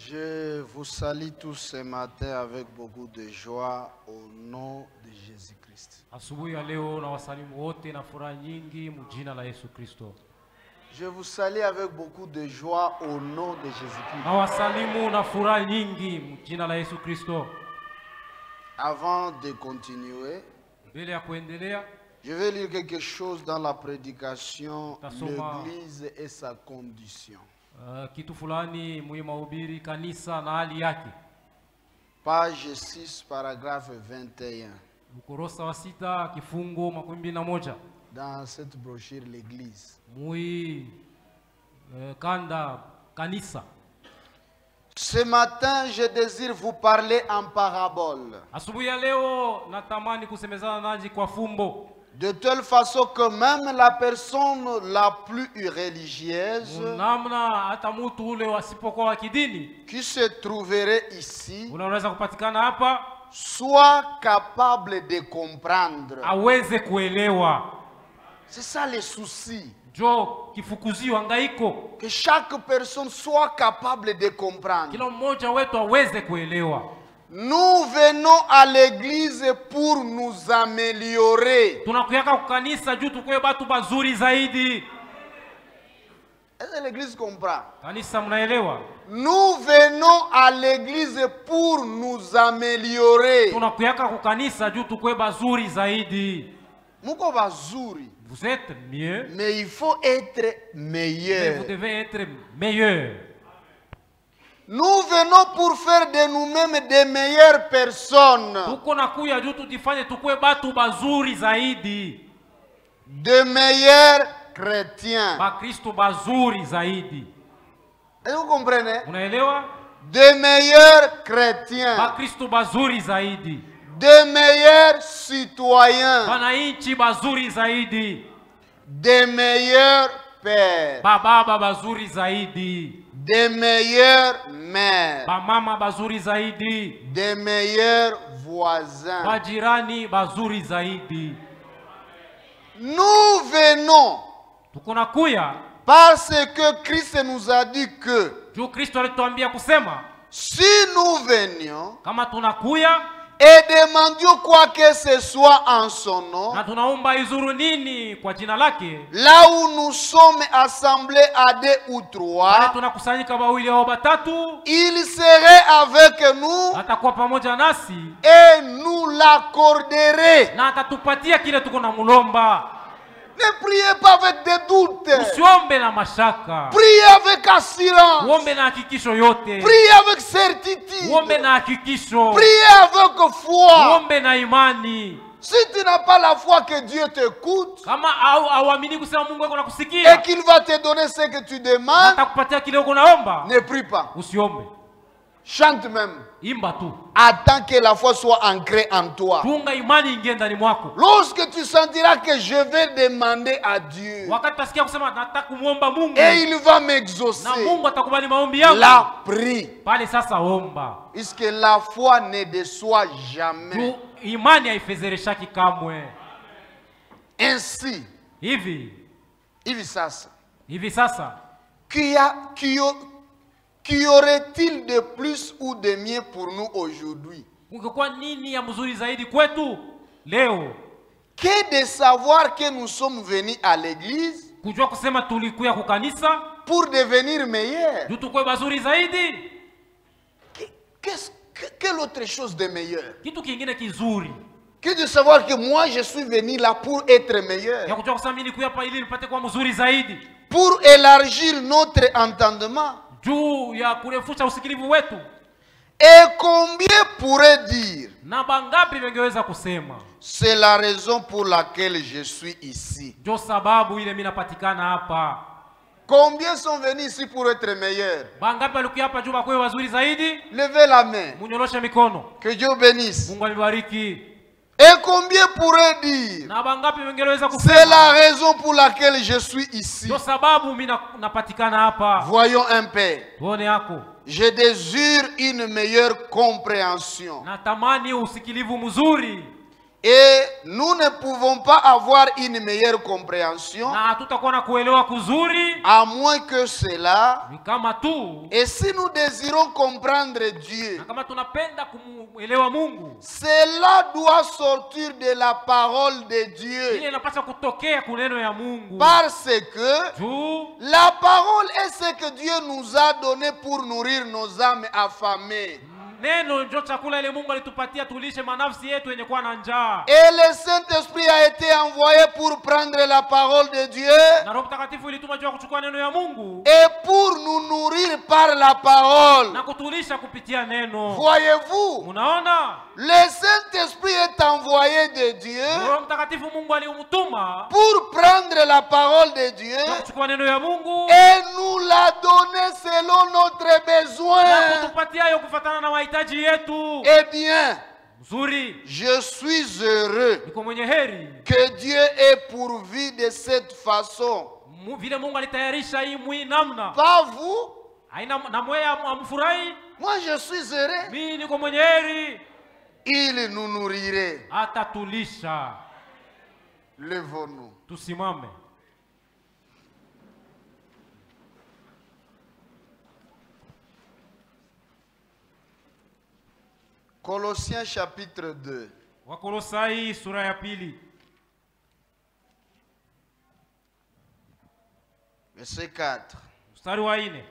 Je vous salue tous ce matin avec beaucoup de joie au nom de Jésus-Christ. Asubuhi ya leo na wasalimu wote na furaha nyingi mjina la Yesu Kristo. Je vous salue avec beaucoup de joie au nom de Jésus-Christ. Na wasalimu na furaha nyingi mjina la Yesu Kristo. Avant de continuer, Mbele ya kuendelea, je vais lire quelque chose dans la prédication, Tasoma. l'Église et sa condition. kitu fulani muhimu mahubiri kanisa na hali yake. Page 6, paragraphe 21. Ukurasa wa 6 kifungo 21. Dans cette brochure, l'Église. Mui kanda kanisa. Ce matin, je désire vous parler en parabole. Asubuhi ya leo natamani kusemezana nanyi kwa fumbo. De telle façon que même la personne la plus religieuse Namna hata mtu ule wasipokuwa wa kidini qui se trouverait ici unaweza kupatikana hapa soit capable de comprendre. aweze kuelewa. C'est ça le souci. Jo kifukuzio hangaiko. Que chaque personne soit capable de comprendre. Kila mmoja wetu aweze kuelewa. Nous venons à l'église pour nous améliorer. Tunakuyaka kukanisa juu tukue batu bazuri zaidi. Est-ce que l'église comprend? Kanisa mnaelewa? Nous venons à l'église pour nous améliorer. Tunakuyaka kukanisa juu tukue bazuri zaidi. Muko bazuri. Vous êtes mieux, Mais il faut être mais meilleur. vous devez être meilleur. Nous venons pour faire de nous-mêmes des meilleures personnes. Tuko nakuya juu tujifanye tukue batu bazuri zaidi. De meilleurs chrétiens. Bakristo bazuri zaidi. Est-ce que vous comprenez? Unaelewa? De meilleurs chrétiens. Bakristo bazuri zaidi. De meilleurs citoyens. Wananchi bazuri zaidi. De meilleurs pères. Bababa bazuri zaidi. De meilleures mères. Bamama bazuri zaidi. De meilleurs voisins. Bajirani bazuri zaidi. Nous venons Tuko nakuya parce que Christ nous a dit que juu Kristo alituambia kusema si nous venions kama tunakuya et demandions quoi que ce soit en son nom, na tunaomba izuru nini kwa jina lake, là où nous sommes assemblés à 2 ou 3, tunakusanyika bawili au batatu, il serait avec nous atakuwa pamoja nasi et nous l'accorderait. na atatupatia kile tuko na mulomba. Ne priez pas avec des doutes. Usiombe na mashaka, Priez avec assurance. uombe na hakikisho yote, Priez avec certitude. uombe na hakikisho, Priez avec foi. uombe na imani. Si tu n'as pas la foi que Dieu t'écoute Kama auamini kusema Mungu yako et nakusikia qu'il va te donner ce que tu na demandes, atakupatia kile uko naomba, ne prie pas. usiombe, Chante même. imba tu. Attends que la foi soit ancrée en toi. Tunga imani ingie ndani mwako. Lorsque tu sentiras que je vais demander à Dieu Wakati utasikia kusema nataka kumuomba Mungu et il va na m'exaucer, Mungu atakubali maombi yangu, la prie. pale sasa omba. Puisque la foi ne déçoit jamais. Juu imani haifezereshaki kamwe. Ainsi, Hivi sasa qu'y aurait-il de plus ou de mieux pour nous aujourd'hui? ungekuwa nini ya mzuri zaidi kwetu leo? Que de savoir que nous sommes venus à l'église Kujua kusema tulikuya kukanisa pour devenir meilleurs. juu tukue bazuri zaidi. Quelle autre chose de meilleur? Kitu kingine kizuri Que de savoir que moi je suis venu là pour être ya meilleur. kujua kusema mimi nikuya hapa ili nipate kuwa mzuri zaidi, Pour élargir notre entendement. juu ya kurefusha usikilivu wetu. Et combien pourrait dire? Na bangapi wengeweza kusema C'est la raison pour laquelle je suis ici. ndio sababu ile mimi napatikana hapa. Combien sont venus ici pour être meilleurs? Bangapi walikuja hapa juu bakwe wazuri zaidi? Levez la main. Munyoroshe mikono. Que Dieu bénisse. Mungu alibariki. Et combien pourrait dire? Na bangapi wengeweza C'est kusema la raison pour laquelle je suis ici. ndio sababu mimi napatikana hapa. Voyons un peu. Tuone yako. Je désire une meilleure compréhension. Natamani usikilivu mzuri. Et nous ne pouvons pas avoir une meilleure compréhension na hatutakuwa na kuelewa kuzuri à moins que cela. ni kama tu, Et si nous désirons comprendre Dieu, na kama tunapenda kumuelewa Mungu, cela doit sortir de la parole de ile Dieu. inapaswa kutokea kuneno ya Mungu, Parce que juu la parole est ce que Dieu nous a donné pour nourrir nos âmes affamées. neno ndio chakula ile Mungu alitupatia tulishe manafsi yetu yenye kuwa na njaa. Et le Saint-Esprit a été envoyé pour prendre la parole de Dieu Na Roho Mtakatifu ilituma juu ya kuchukua neno ya Mungu et pour nous nourrir par la parole. na kutulisha kupitia neno. Voyez-vous, Unaona? le Saint-Esprit est envoyé de Dieu Roho Mtakatifu Mungu alimtuma pour prendre la parole de Dieu na kuchukua neno ya Mungu et nous la donner selon notre na besoin. kutupatia hiyo kufuatana na mahitaji yetu. Eh bien, Mzuri, je suis heureux niko mwenye heri que Dieu ait pourvu de cette façon. vile Mungu alitayarisha hii mwi namna. Pas vous, Haina na mwe amfurahi. moi je suis heureux. Mimi niko mwenye heri, Il nous nourrirait. atatulisha. Levons-nous. Tusimame. Colossiens chapitre 2. Wakolosai sura ya pili Verset 4. mstari wa 4.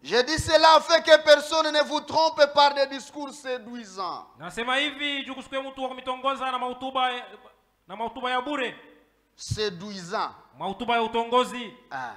Je dis cela afin que personne ne vous trompe par des discours séduisants. Nasema hivi juu kusikia mtu wa kumitongoza na mahutuba ya bure, Séduisants. mahutuba ya utongozi. Ah.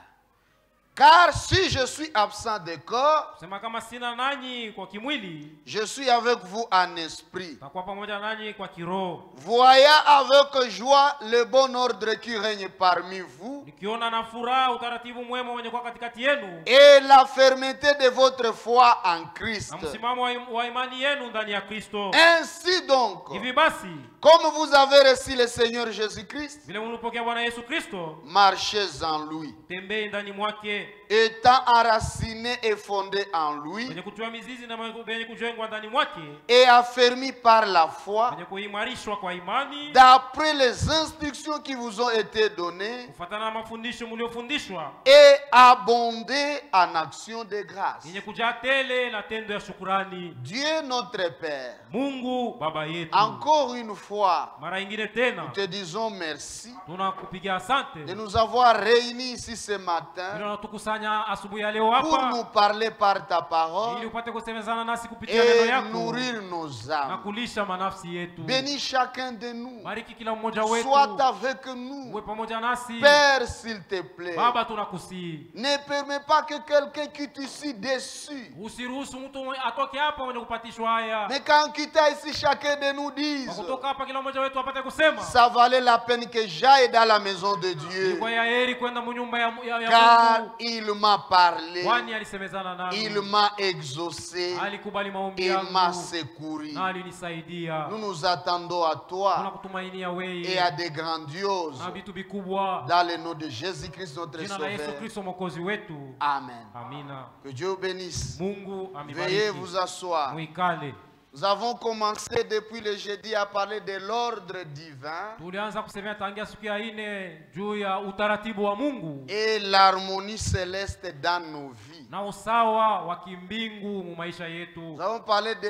Car si je suis absent de corps, Sema kama sina nanyi kwa kimwili, je suis avec vous en esprit, takuwa pamoja nanyi kwa kiroho, voyant avec joie le bon ordre qui règne parmi vous nikiona na furaha utaratibu mwema wenye kwa katikati yenu et la fermeté de votre foi en Christ. na msimamo wa imani yenu ndani ya Kristo. Ainsi donc, Hivi basi, comme vous avez reçu le Seigneur Jésus-Christ, vile mlipokea Bwana Yesu Kristo, marchez en lui, tembei ndani mwake, étant enraciné et fondé en lui wenye kutua mizizi na wenye kujengwa ndani mwake, et affermi par la foi, wenye kuimarishwa kwa imani d'après les instructions qui vous ont été données, kufuatana na mafundisho mliofundishwa, et abondé en action de grâce. yenye kujaa tele na tendo ya shukurani. Dieu notre Père, Mungu Baba yetu, encore une fois, mara ingine tena nous te disons merci tunakupigia asante de nous avoir réunis ici ce vile matin unatukusanya asubuhi ya leo pour hapa nous parler par ta ili parole upate kusemezana nasi kupitia neno et yako nourrir nos na âmes. kulisha manafsi yetu. Bénis chacun de nous. Bariki kila mmoja wetu, Sois avec nous. uwe pamoja nasi. Père, s'il te plaît, Baba, tunakusihi ne permets pas que quelqu'un quitte ici déçu. usiruhusu mtu atoke hapa mwenye kupatishwa haya. Mais quand quitte ici, chacun de nous Kwa dise, kutoka hapa kila mmoja wetu apate kusema ça valait la peine que j'aille dans la maison de Dieu. kwa ya heri kwenda munyumba ya Car Mungu, il m'a parlé, kwani alisemezana nami, il m'a exaucé, alikubali maombi il yangu m'a secouru. na alinisaidia. Nous nous attendons à toi Tunakutumainia et à wewe des grandioses na vitu vikubwa dans le nom de Jésus-Christ notre jina la Yesu Sauveur. Kristo mwokozi wetu. Amen. Amina. Que Dieu vous bénisse. Mungu Veuillez amibariki. vous asseoir. Muikale. Nous avons commencé depuis le jeudi à parler de l'ordre divin Tulianza kusemea tangia siku ya 4 juu ya utaratibu wa Mungu et l'harmonie céleste dans nos vies. na usawa wa kimbingu mu maisha yetu. Nous avons parlé de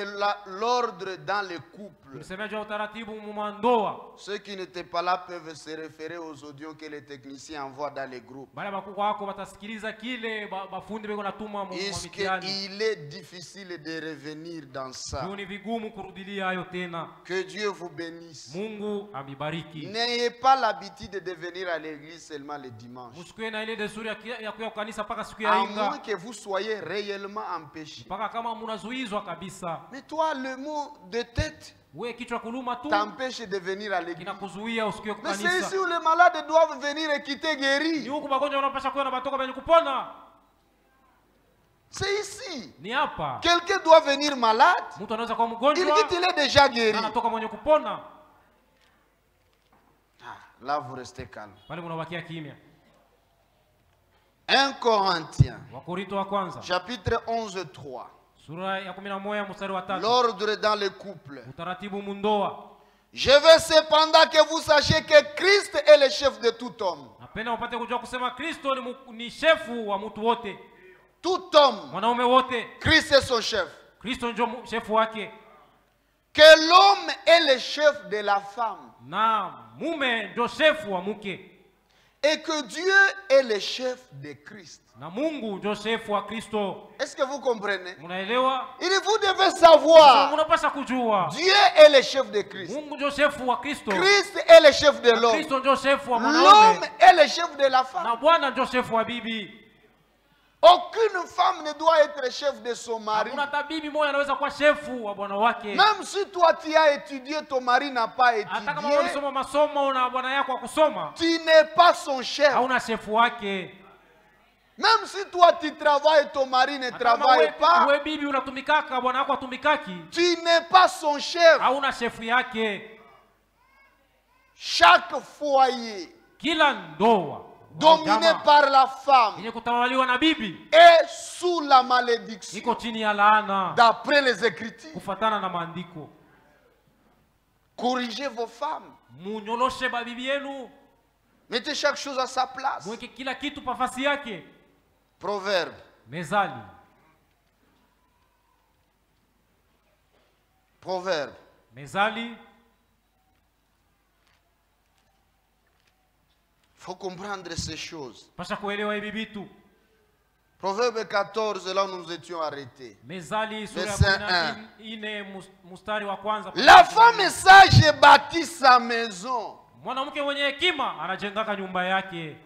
l'ordre dans les couples. Tulisemea juu ya utaratibu mu mandoa. Ceux qui n'étaient pas là peuvent se référer aux audios que les techniciens envoient dans les groupes. Bale bakubwa wako batasikiliza kile bafundi beko natuma mu Est-ce mitihani. qu'il est difficile de revenir dans ça? Juu ni vigumu kurudilia hayo tena. Que Dieu vous bénisse. Mungu amibariki. N'ayez pas l'habitude de venir à l'église seulement le dimanche. Musikwe na ile desturi ya kuya kanisa paka siku ya À moins Inga. que vous soyez réellement empêché. Mpaka kama munazuizwa kabisa. Mais toi, le mot de tête We kichwa kuluma tu t'empêche de venir à l'église. kinakuzuia usikie Mais c'est kanisa. ici où les malades doivent venir et quitter Ni guéris. huku magonjwa wanapasha kuwa na batoka benye kupona. C'est ici. Ni hapa. Quelqu'un doit venir malade. Mtu anaweza kuwa Il mgonjwa dit qu'il est déjà guéri. na anatoka mwenye kupona. Là, vous restez calme. Pale munabakia kimya. 1 Corinthiens, Wakorinto wa kwanza chapitre 11, 3. sura ya 11 mstari wa 3. L'ordre dans le couple. Utaratibu mundoa. Je veux cependant que vous sachiez que Christ est le chef de tout homme. Napenda upate kujua kusema Kristo ni shefu wa mtu wote. Tout homme. Mwanaume wote. Christ est son chef. Kristo ndio shefu wake. Que l'homme est le chef de la femme. Na mume ndio shefu wa mke. Et que Dieu est le chef de Christ. Na Mungu ndio shefu wa Kristo. Est-ce que vous comprenez? Munaelewa? Vous devez savoir. Munapaswa kujua. Dieu est le chef de Christ. Mungu ndio shefu wa Kristo. Christ est le chef de l'homme. Kristo ndio shefu wa mwanaume. L'homme est le chef de la femme. Na Bwana ndio shefu wa bibi. Aucune femme ne doit être chef de son mari. Hakuna tabibi moja anaweza kuwa shefu wa bwana wake. Même si toi tu as étudié, ton mari n'a pas étudié. Hata kama ulisoma masomo na bwana yako akusoma. Tu n'es pas son chef. Hauna shefu wake. Même si toi tu travailles, ton mari ne travaille pas. Wewe bibi unatumikaka bwana wako atumikaki. Tu n'es pas son chef. Hauna shefu yake. Chaque foyer, kila ndoa dominé par la femme, yenye kutawaliwa na bibi, est sous la malédiction. iko chini ya laana. D'après les Écritures. Kufuatana na maandiko. Corrigez vos femmes. Munyoloshe babibi yenu. Mettez chaque chose à sa place. Mweke kila kitu pafasi yake. Proverbe. Mezali. Proverbe. Mezali. Il faut comprendre ces choses. Pasha kuelewa hivi vitu. Proverbe 14, là où nous étions arrêtés. Mezali sura ya 14 mstari wa kwanza. La femme sage bâtit sa maison. Mwanamke mwenye hekima anajengaka nyumba yake.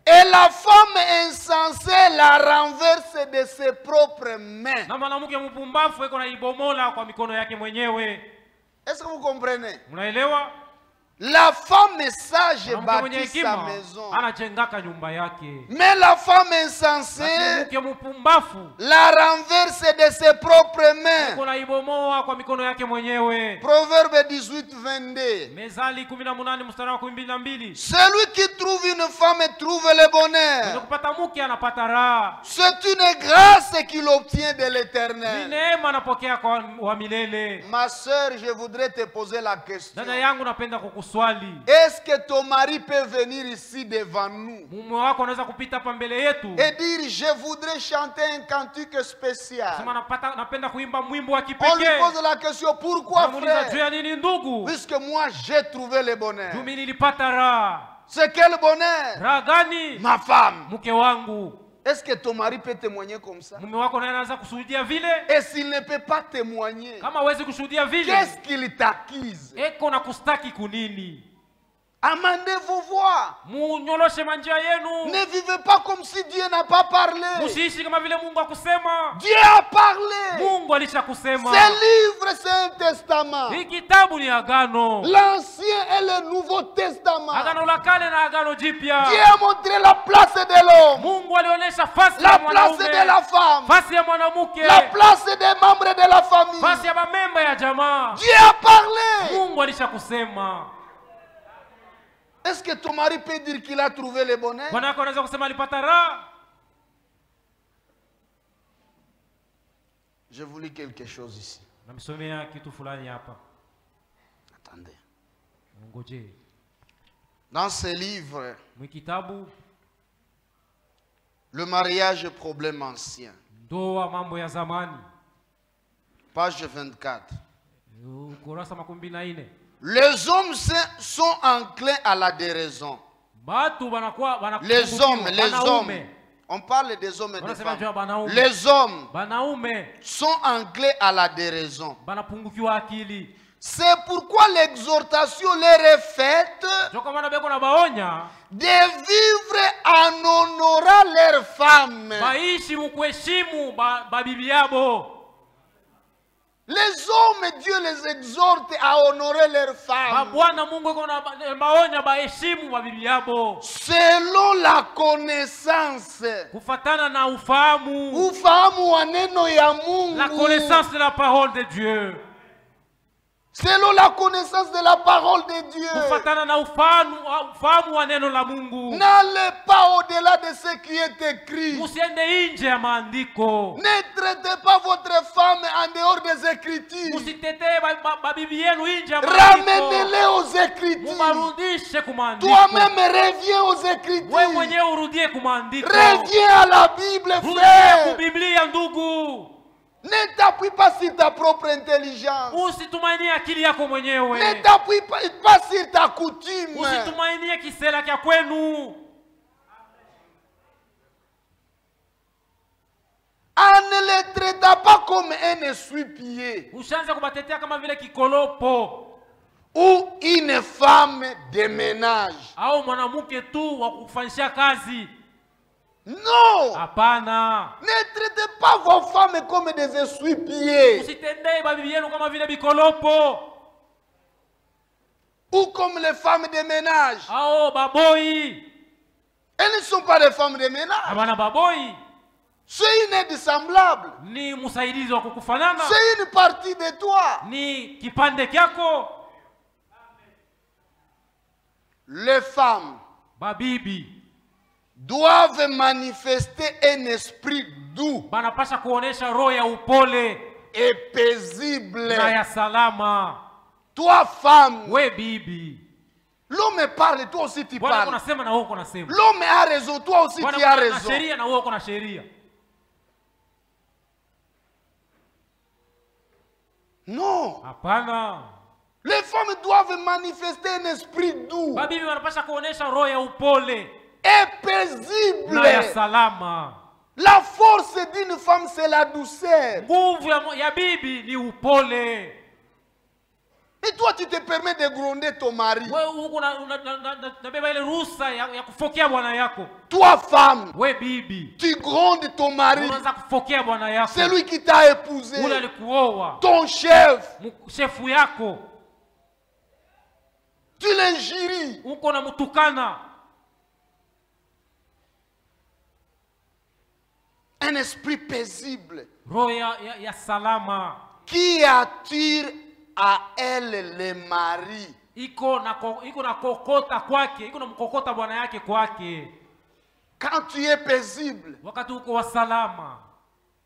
Et la femme insensée la renverse de ses propres mains. Na mwanamke mpumbavu iko na ibomola kwa mikono yake mwenyewe. Est-ce que vous comprenez? Mnaelewa? La femme sage bâtit sa maison. Mais la femme insensée la renverse de ses propres mains. Proverbe 18, 22. Celui qui trouve une femme trouve le bonheur. C'est une grâce qu'il obtient de l'Éternel. Ma soeur, je voudrais te poser la question. Est-ce que ton mari peut venir ici devant nous et dire je voudrais chanter un cantique spécial? On lui pose la question pourquoi, frère? Puisque moi j'ai trouvé le bonheur. C'est quel bonheur? Ma femme. Est-ce que ton mari peut témoigner comme ça? Et s'il ne peut pas témoigner, qu'est-ce qu'il t'accuse? Amendez vos voix. Ne vivez pas comme si Dieu n'a pas parlé. Dieu a parlé. Ce livre, c'est un testament. L'Ancien et le Nouveau Testament. Dieu a montré la place de l'homme, la place de la femme, la place des membres de la famille. Dieu a parlé. Est-ce que ton mari peut dire qu'il a trouvé le bonheur? Je vous lis quelque chose ici. Attendez. Dans ce livre, le mariage, problème ancien. Page 24. Les hommes sont enclins à la déraison. Les hommes. On parle des hommes et des femmes. Les hommes sont enclins à la déraison. C'est pourquoi l'exhortation leur est faite de vivre en honorant leurs femmes. Les hommes, Dieu les exhorte à honorer leurs femmes selon la connaissance. La connaissance de la parole de Dieu. Selon la connaissance de la parole de Dieu. N'allez pas au-delà de ce qui est écrit. Ne traitez pas votre femme en dehors de des Écritures. Musitetee babibi yenu nje ya Ramenez-les aux Écritures. Mubarudishe kumaandiko. Toi-même reviens aux Écritures. Wewe mwenyewe urudie kumaandiko. Reviens à la Bible, Rudie frère. ku Biblia ndugu. Ne t'appuie pas sur ta propre intelligence. Usitumainie akili yako mwenyewe. Ne t'appuie pas sur ta coutume. Usitumainie kisela kya kwenu. Ne les traita pas comme un essuie-pied Ushaanza kubatetea kama vile kikolopo ou une femme de ménage. au mwanamke tu wa kufanyisha kazi. Non. Hapana. Ne traitez pas vos femmes comme des essuie-pieds Usitendee babibi yenu kama vile bikolopo ou comme les femmes de ménage. au baboi. Elles ne sont pas des femmes de ménage. Hapana, baboi C'est une aide semblable. ni msaidizi wa kukufanana. C'est une partie de toi. Ni kipande kyako. Les femmes Babibi doivent manifester un esprit doux banapasha kuonesha roho ya upole et paisible. na ya salama. Toi, femme, We bibi, l'homme parle, toi aussi tu Bwana parles. kunasema na wewe uko nasema. L'homme a raison, toi aussi Bwana tu as kuna raison. sheria na wewe uko na sheria. Non. Hapana. Les femmes doivent manifester un esprit doux Babibi wanapasha kuonesha roho ya upole et paisible. na ya salama. La force d'une femme, c'est la douceur. Nguvu ya bibi ni upole. Et toi, tu te permets de gronder ton mari. Wewe uko na beba ile ruhusa ya kufokea bwana yako. Toi, femme, We bibi, tu grondes ton mari. unaanza kufokea bwana yako. Celui qui t'a épousé. Ule alikuoa. Ton chef. Shefu yako. Tu l'injures. Uko na mtukana. Un esprit paisible. Roho ya salama. Qui attire à elle le mari. Iko na kokota kwake, iko na mkokota bwana yake kwake. Quand tu es paisible, Wakati uko wa salama,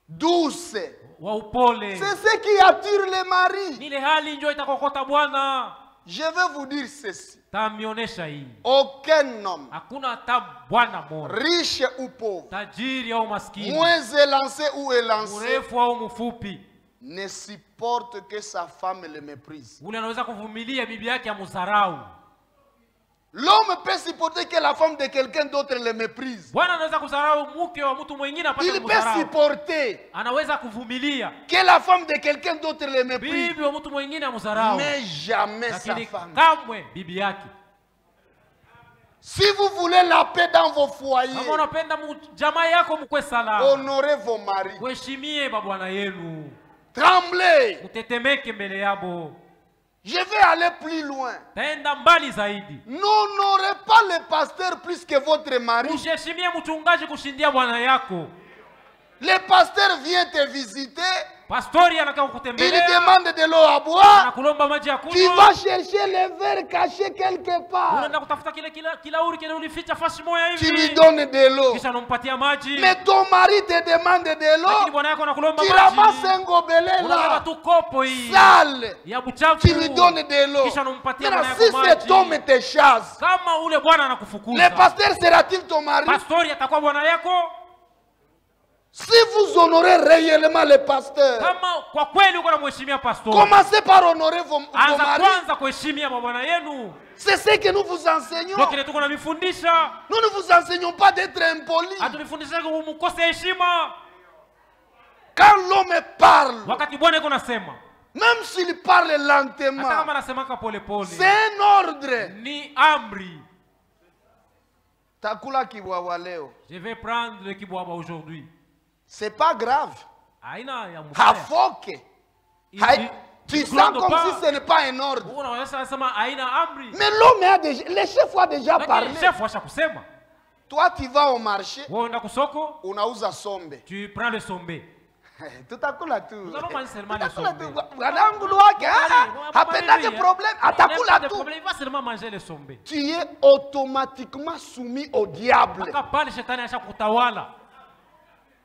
douce, wa upole, c'est ce qui attire le mari. ile hali ndio itakokota bwana. Je vais vous dire ceci. Tamionesha hii. Aucun homme, Hakuna hata bwana mmoja, riche ou pauvre, tajiri au maskini, moins élancé ou élancé, mrefu au mfupi, ne supporte que sa femme le méprise. ule anaweza kuvumilia bibi yake amudharau. L'homme peut supporter que la femme de quelqu'un d'autre le méprise. Bwana anaweza kudharau mke wa mtu mwingine apate Il peut kumdharau. supporter Anaweza kuvumilia que la femme de quelqu'un d'autre le méprise, bibi wa mtu mwingine amudharau, mais jamais sa lakini femme. kamwe bibi yake. Si vous voulez la paix dans vos foyers, Kama unapenda jamaa yako mkwe salama, honorez vos maris. kuheshimie babwana yenu, Tremblez. mtetemeke mbele yabo. Je vais aller plus loin. Taenda mbali zaidi. N'honorez pas le pasteur plus que votre mari. Usiheshimie mchungaji kushindia bwana yako. Le pasteur vient te visiter. Pastori anataka Il kukutembelea, demande de l'eau à boire. anakulomba maji ya Tu kunywa. vas chercher le verre caché quelque part. Unaenda kutafuta kilauri kile ulificha fasi moja Tu lui hivi. donnes de l'eau. Kisha unampatia maji. Mais ton mari te demande de Lakini l'eau. bwana yako anakulomba Tu ramasses maji. un gobelet Unabeba là, tu kopo hii sale. ya buchafu. Tu lui donnes de l'eau. Kisha unampatia Maintenant, bwana si yako cet homme maji. te chasse, Kama ule bwana le anakufukuza, pasteur sera-t-il ton mari? pastori atakuwa bwana yako? Si vous honorez réellement le pasteur, Kama kwa kweli uko namheshimia pastori, commencez par honorer vos anza maris. kwanza kuheshimia mabwana yenu. C'est ce que nous vous enseignons. Ndio kile tuko navifundisha. Nous ne vous enseignons pas d'être impoli. Hatuvifundisha kumkose heshima. Quand l'homme parle, Wakati bwana yuko nasema, même s'il parle hata kama lentement, anasemaka pole pole, c'est un ordre. ni amri. Takula kibwawa leo. Je vais prendre le kibwaba aujourd'hui. C'est pas grave. Haina ya mbaya. Hafoke. Tu sens comme si ce n'est pas un ordre. Unaweza sema haina amri. Mais l'homme a déjà, le chef a déjà parlé. Lakini chef washa kusema. Toi, tu vas au marché, Wewe unaenda kusoko, unauza sombe. tu prends le sombe. Tutakula tu. Nous allons manger seulement le Tutakula sombe. tu. Wanangulu wake. Hapendake problème. Atakula tu. Il va seulement manger le sombe. Tu es automatiquement soumis au diable. Mpaka pale shetani asha kutawala.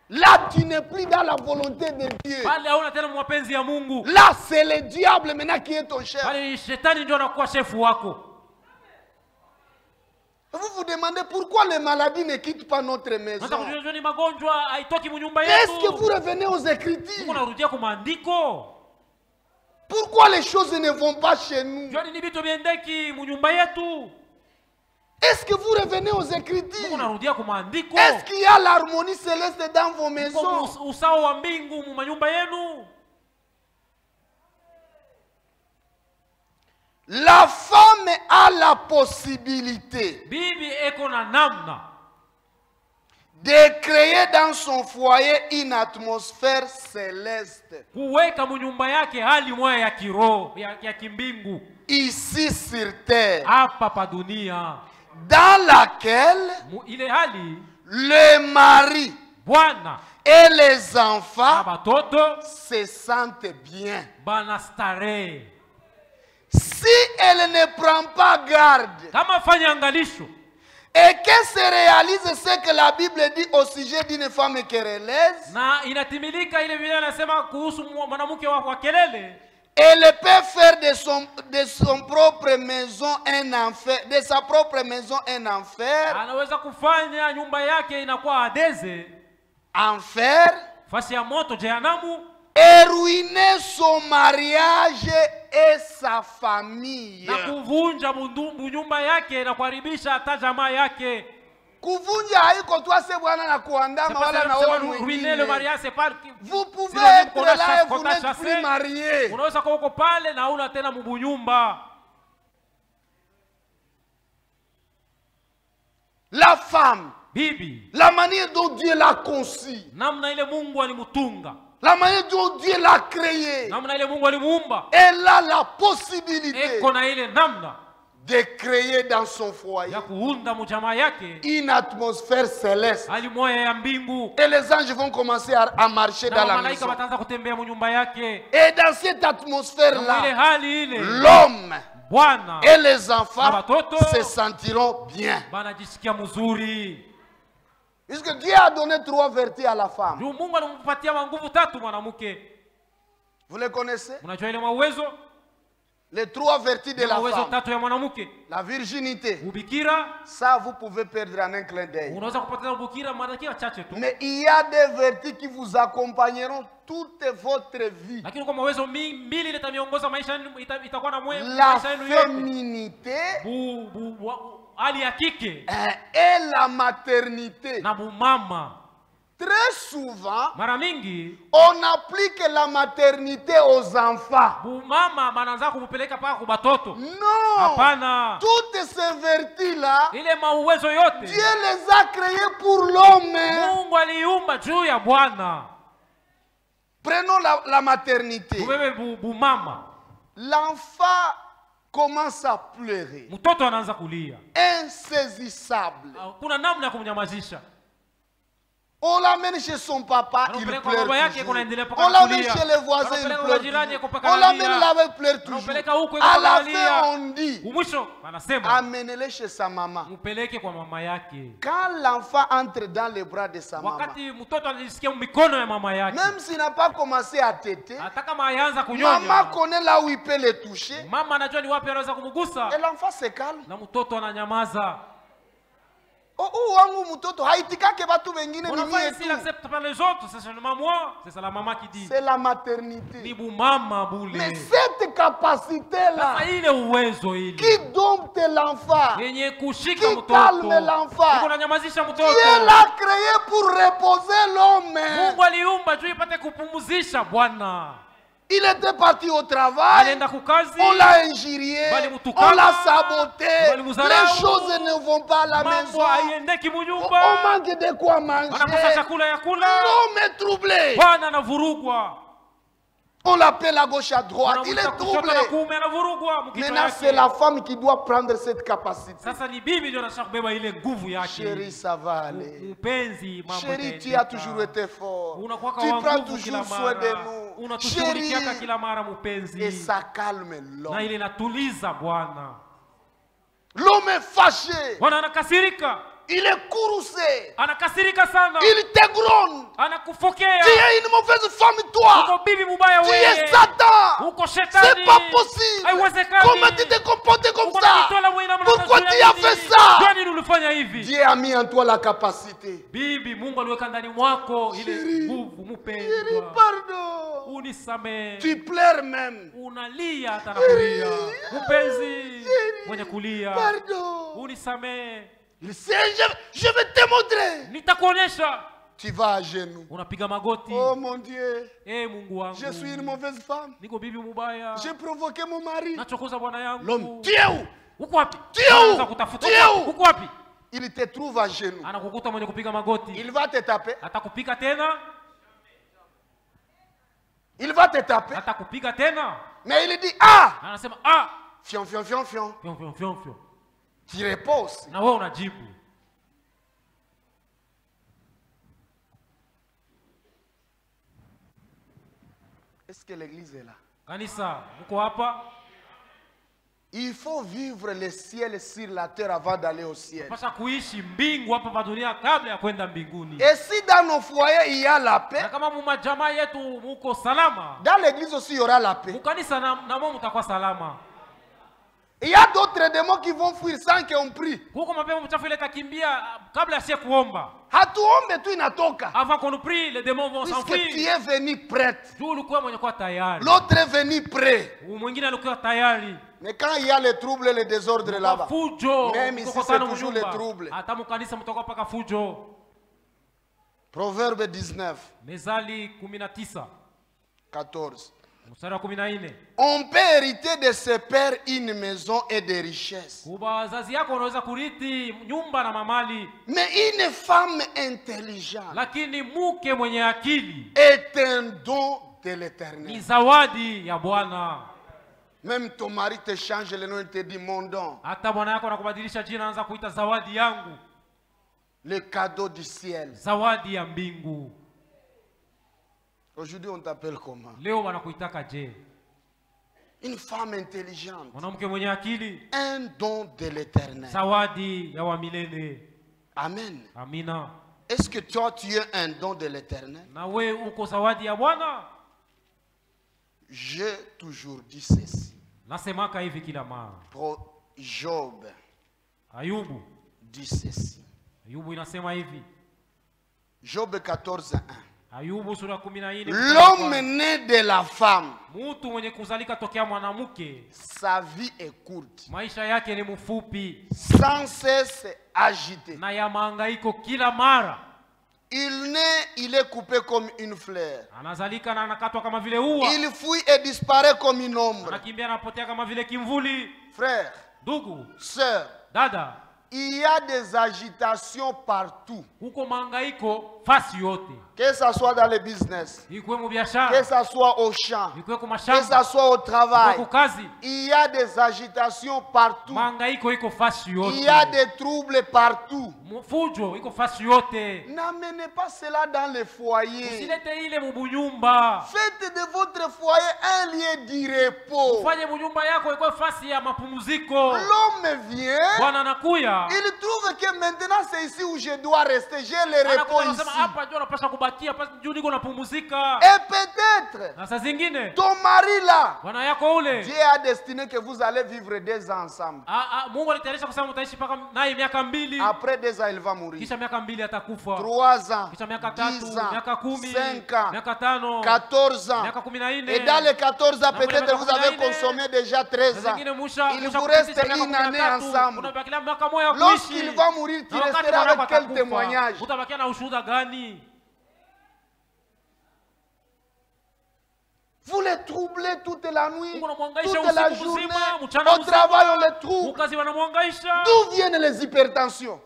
Là, tu n'es plus dans la volonté de Dieu. Là, c'est le diable maintenant qui est ton chef. Vous vous demandez pourquoi les maladies ne quittent pas notre maison. Est-ce que vous revenez aux Écritures? Pourquoi les choses ne vont pas chez nous? Est-ce que vous revenez aux Écritures? Est-ce qu'il y a l'harmonie céleste dans vos maisons? La femme a la possibilité de créer dans son foyer une atmosphère céleste. Ici sur terre, dans laquelle le mari et les enfants se sentent bien. Si elle ne prend pas garde et qu'elle se réalise ce que la Bible dit au sujet d'une femme querelleuse, elle peut faire de son propre maison un enfer, de sa propre maison un enfer. Enfer. Et ruiner son mariage et sa famille. Kuvunja haiko tu ase bwana na kuandama wala na wewe mwingine. Vous pouvez être là et vous n'êtes plus marié. La femme, la manière dont Dieu l'a conçue, la manière dont Dieu l'a créée, elle a la possibilité de créer dans son foyer une atmosphère céleste. Et les anges vont commencer à marcher dans la maison. Et dans cette atmosphère-là, l'homme et les enfants se sentiront bien. Puisque Dieu a donné 3 vertus à la femme. Vous les connaissez? Les 3 vertus de la femme. La virginité. Ça, vous pouvez perdre en un clin d'œil. Mais il y a des vertus qui vous accompagneront toute votre vie. La féminité et la maternité. Très souvent, on applique la maternité aux enfants. Non, toutes ces vertus-là, Dieu les a créées pour l'homme. Prenons la maternité. L'enfant commence à pleurer. Insaisissable. On l'amène chez son papa, il pleure toujours. On l'amène chez les voisins, il pleure toujours. On l'amène là-bas, il pleure toujours. À la fin, on dit, amenez-le chez sa maman. Quand l'enfant entre dans les bras de sa maman, même s'il n'a pas commencé à téter, maman connaît là où il peut le toucher. Et l'enfant se calme. S'il accepte pas les autres, c'est seulement moi. C'est la maman qui dit. C'est la maternité. Mais cette capacité-là qui dompte l'enfant, qui calme l'enfant, Dieu l'a créé pour reposer l'homme. Il était parti au travail, on l'a injurié, on l'a saboté, les choses ne vont pas à la maison, on manque de quoi manger, l'homme est troublé. On l'appelle à gauche à droite, il est troublé. Maintenant c'est la femme qui doit prendre cette capacité. Chérie, ça va aller. Chérie, tu as toujours été fort. Tu prends toujours soin de nous. Chérie, et ça calme l'homme. L'homme est fâché. Il est courroucé. Anakasirika sana. Il te gronde. Anakufokea. Tu es une mauvaise femme, toi. Uko bibi mubaya Tu wewe. es Satan. Uko shetani. C'est pas possible. Haiwezekani. Comment tu te comportes comme Uko ça? unajitoa wewe namna Pourquoi gani? tu as fait ça? Kwa nini ulifanya hivi? Dieu a mis en toi la capacité. Bibi, Mungu aliweka ndani mwako ile nguvu. Chérie, Mpendwa, pardon. unisamee. Tu pleures même. Unalia hata na kulia. Mpenzi mwenye kulia, Pardon. unisamee. Il sait, je vais te montrer. Nitakuonesha. Tu vas à genoux. Unapiga magoti. Oh mon Dieu. Mungu wangu. Je suis une mauvaise femme. Niko bibi mubaya. J'ai provoqué mon mari. Nachokoza bwana yangu. L'homme, tu es où? Uko wapi? Tu es où? Kutafuta. Tu es où? Uko wapi? Il te trouve à genoux. Anakukuta mwenye kupiga magoti. Il va te taper. Atakupika tena. Il va te taper. Atakupika tena. Mais il dit ah. Anasema ah. Fion, fion, fion, fion. Fion, fion, fion, fion. Tu reposes. Na wewe unajibu. Est-ce que l'église est là? Kanisa, uko hapa? Il faut vivre le ciel sur la terre avant d'aller au ciel. Pasha kuishi mbingu hapa pa dunia kabla ya kwenda mbinguni. Et si dans nos foyers il y a la paix, na kama mumajamaa yetu muko salama, dans l'église aussi il y aura la paix. Mukanisa na mo mutakuwa salama. Il y a d'autres démons qui vont fuir sans qu'on prie. Huko mapepo mchafu ile takimbia kabla ya kuomba. Hatuombe tu inatoka. Avant qu'on prie, les démons vont s'enfuir. Puisque tu es venu prête. L'autre est venu prêt. Mais quand il y a les troubles et les désordres là-bas, même ici c'est toujours les troubles. Proverbe 19. 14. On peut hériter de ses pères une maison et des richesses. Mais une femme intelligente est un don de l'Éternel. Même ton mari te change le nom et te dit mon don. Le cadeau du ciel. Aujourd'hui, on t'appelle comment? Une femme intelligente. Un don de l'Éternel. Amen. Amina. Est-ce que toi, tu es un don de l'Éternel? J'ai toujours dit ceci. Job dit ceci. Job 14:1. L'homme né de la femme, sa vie est courte, sans cesse agité. Il est coupé comme une fleur. Il fuit et disparaît comme une ombre. Frère, sœur, il y a des agitations partout. Que ce soit dans le business, que ce soit au champ, que ce soit au travail, il y a des agitations partout. Il y a des troubles partout. N'amenez pas cela dans les foyers. Faites de votre foyer un lieu de repos. L'homme vient, il trouve que maintenant c'est ici où je dois rester. J'ai le repos ici. Et peut-être ton mari là, Dieu a destiné que vous allez vivre 2 ans ensemble. Après 2 ans il va mourir. 3 ans, 10 ans, 5 ans, 14 ans. Et dans les 14 ans peut-être vous avez consommé déjà 13 ans. Il vous reste une année ensemble. Lorsqu'il va mourir, tu resteras avec quel témoignage? Vous les troublez toute la nuit, toute la journée. Au travail, on les trouble. D'où viennent les hypertensions?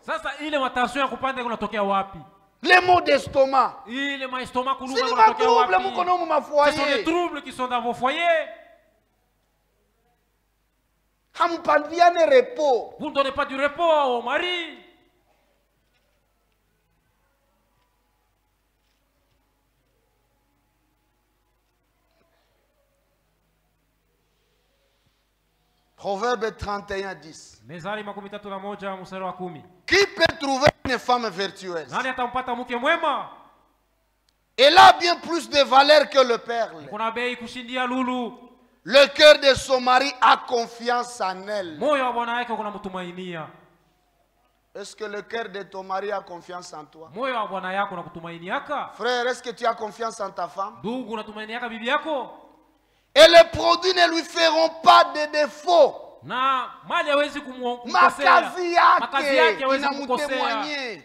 Les maux d'estomac. C'est des troubles qui sont dans vos foyers. Vous ne donnez pas du repos au mari. Proverbe 31:10. Qui peut trouver une femme vertueuse. Nani atampata mke mwema? Elle a bien plus de valeur que le perle. Kuna bei kushindia lulu. Le cœur de son mari a confiance en elle. Moyo wa bwana yake unamtumainia. Est-ce que le cœur de ton mari a confiance en toi? Moyo wa bwana yako unakutumainiaka? Frère, est-ce que tu as confiance en ta femme? Ndugu, unatumainiaka bibi yako? Et les produits ne lui feront pas de défaut. Na mali hawezi kumkosea. Makazi yake inamtemwanye.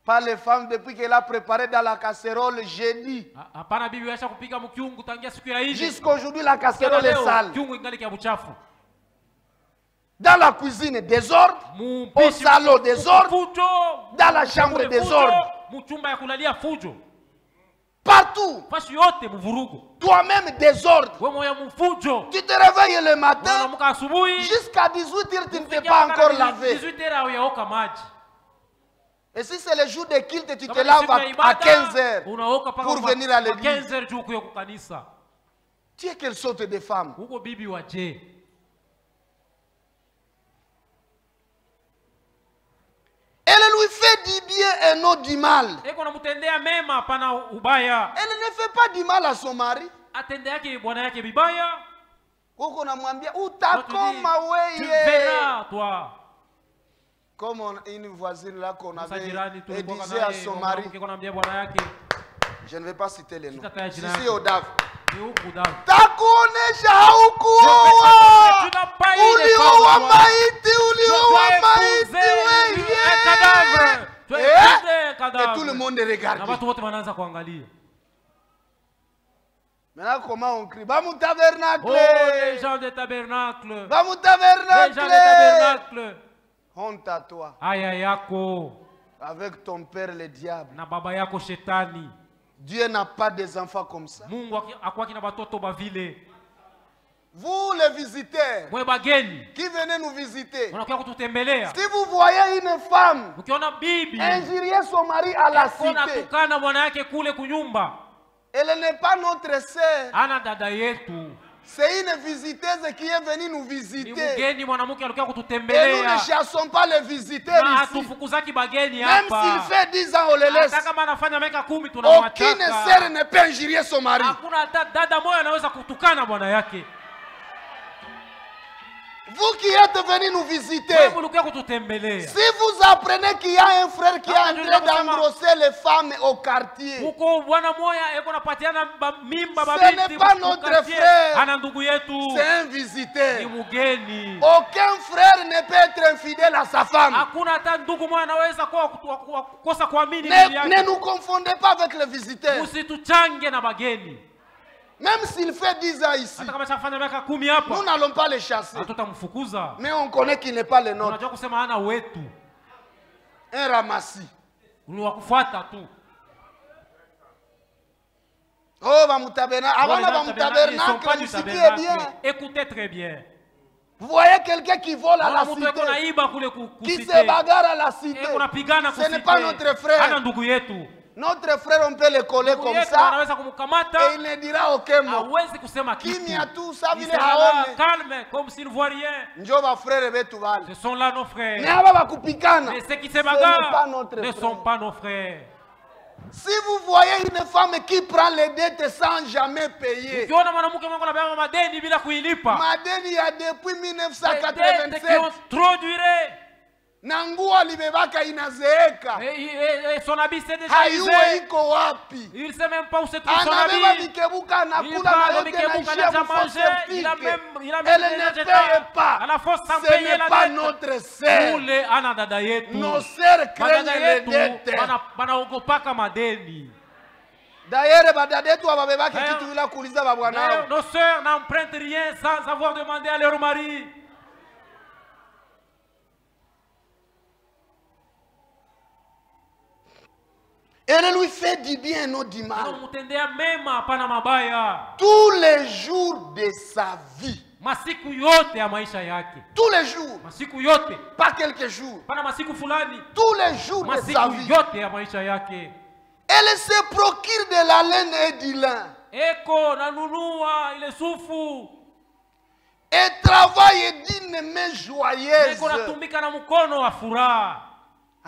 Pas les femmes depuis qu'elle a préparé dans la casserole jeudi. Hapana, bibi acha kupika mkiungu tangia siku ya hivi. Jusqu'aujourd'hui la casserole est sale. Mkiungu ingali kia buchafu. Dans la cuisine désordre, au salon désordre, dans la chambre désordre. Mchumba ya kulalia fujo. Partout. Toi-même désordre. Tu te réveilles le matin. Jusqu'à 18h, tu ne t'es pas encore lavé. Et si c'est le jour de culte, tu te laves à 15h pour venir à l'église. Tu es quelle sorte de femme? Elle lui fait du bien et non du mal. Elle ne fait pas du mal à son mari. Tu verras, toi. Comme une voisine là qu'on avait, elle disait à son mari, je ne vais pas citer les noms. Ici au DAF. Takuonesha haukuoa. Ulioa maiti, et tout le monde regarde. Maintenant comment on crie? Bamou tabernacle. Oh, les gens de tabernacle. Bamou tabernacle. Les gens de tabernacle. Honte à toi. Aya yako. Avec ton père le diable. Na baba yako shetani. Dieu n'a pas des enfants comme ça. Mungu akwaki na batoto bavile. Vous les visiteurs qui venez nous visiter, si vous voyez une femme injurier son mari à la cité, elle n'est pas notre sœur. C'est une visiteuse qui est venue nous visiter. Et nous ne chassons pas les visiteurs ici. Même s'il fait 10 ans, on le laisse. Aucune sœur ne peut injurier son mari. Vous qui êtes venus nous visiter, si vous apprenez qu'il y a un frère qui est en train d'embrosser les femmes au quartier, ce n'est pas notre frère, c'est un visiteur. Aucun frère ne peut être infidèle à sa femme. Ne nous confondez pas avec les visiteurs. Même s'il fait 10 ans ici, nous n'allons pas les chasser. Mais on connaît qu'il n'est pas le nôtre. Un ramassis. Oh, écoutez très bien. Vous voyez quelqu'un qui vole à la cité, qui se bagarre à la cité, ce n'est pas notre frère. Notre frère, on peut le coller comme ça et il ne dira aucun mot. Calme, comme s'il ne voit rien. Ce sont là nos frères. Mais ceux qui se bagarrent ne sont pas nos frères. Si vous voyez une femme qui prend les dettes sans jamais payer, madeni il y a depuis 1987. Trop duré. Nangua libebaka inazeeka. Son habit s'est déjà usé. Iko wapi? Il sait même pas où se trouve son habit. Il a même elle ne paye pas. À la force sans ce payer n'est la pas dette. notre sœur. Nos sœurs craignent les dettes. D'ailleurs, nos sœurs n'empruntent rien sans avoir demandé à leur mari. Elle lui fait du bien, non du mal. Tous les jours de sa vie. Tous les jours. Pas quelques jours. Tous les jours de sa vie. Elle se procure de la laine et du lin. Et travaille d'une main joyeuse.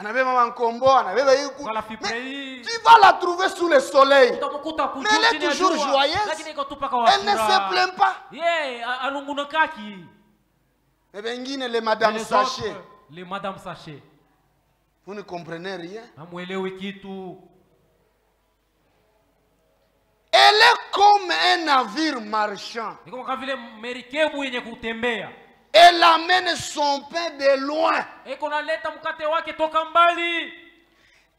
Mais tu vas la trouver sous le soleil. Mais elle est toujours joyeuse. Elle ne se plaint pas. Et bien, les Madame Sachet. Les Madame Sachet. Vous ne comprenez rien. Elle est comme un navire marchand. Elle amène son pain de loin.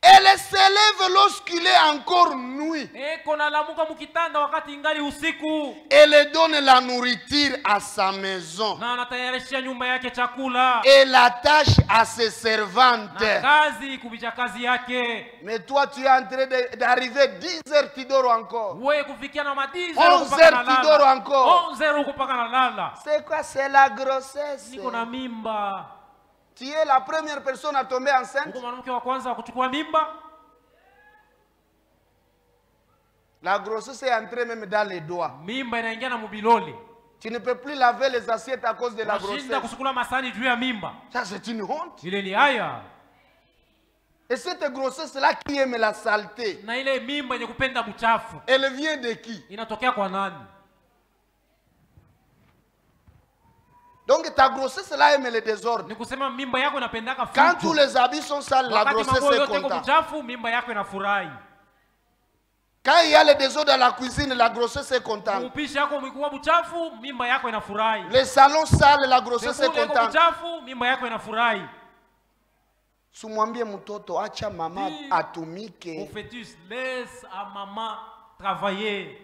Elle s'élève lorsqu'il est encore nuit. Elle donne la nourriture à sa maison. Et l'attache à ses servantes. Mais toi, tu es en train d'arriver 10 heures, tu dors encore. 11 heures, tu dors encore. C'est quoi? C'est la grossesse. Tu es la première personne à tomber enceinte. La grossesse est entrée même dans les doigts. Tu ne peux plus laver les assiettes à cause de la grossesse. Ça, c'est une honte. Et cette grossesse-là qui aime la saleté, elle vient de qui? Donc ta grossesse là aime le désordre. Quand tous les habits sont sales, la grossesse est contente. Quand il y a le désordre dans la cuisine, la grossesse est contente. Les salons sales, la grossesse est contente. Sumwambie mtoto acha mama atumike. Mon fœtus, laisse à maman travailler.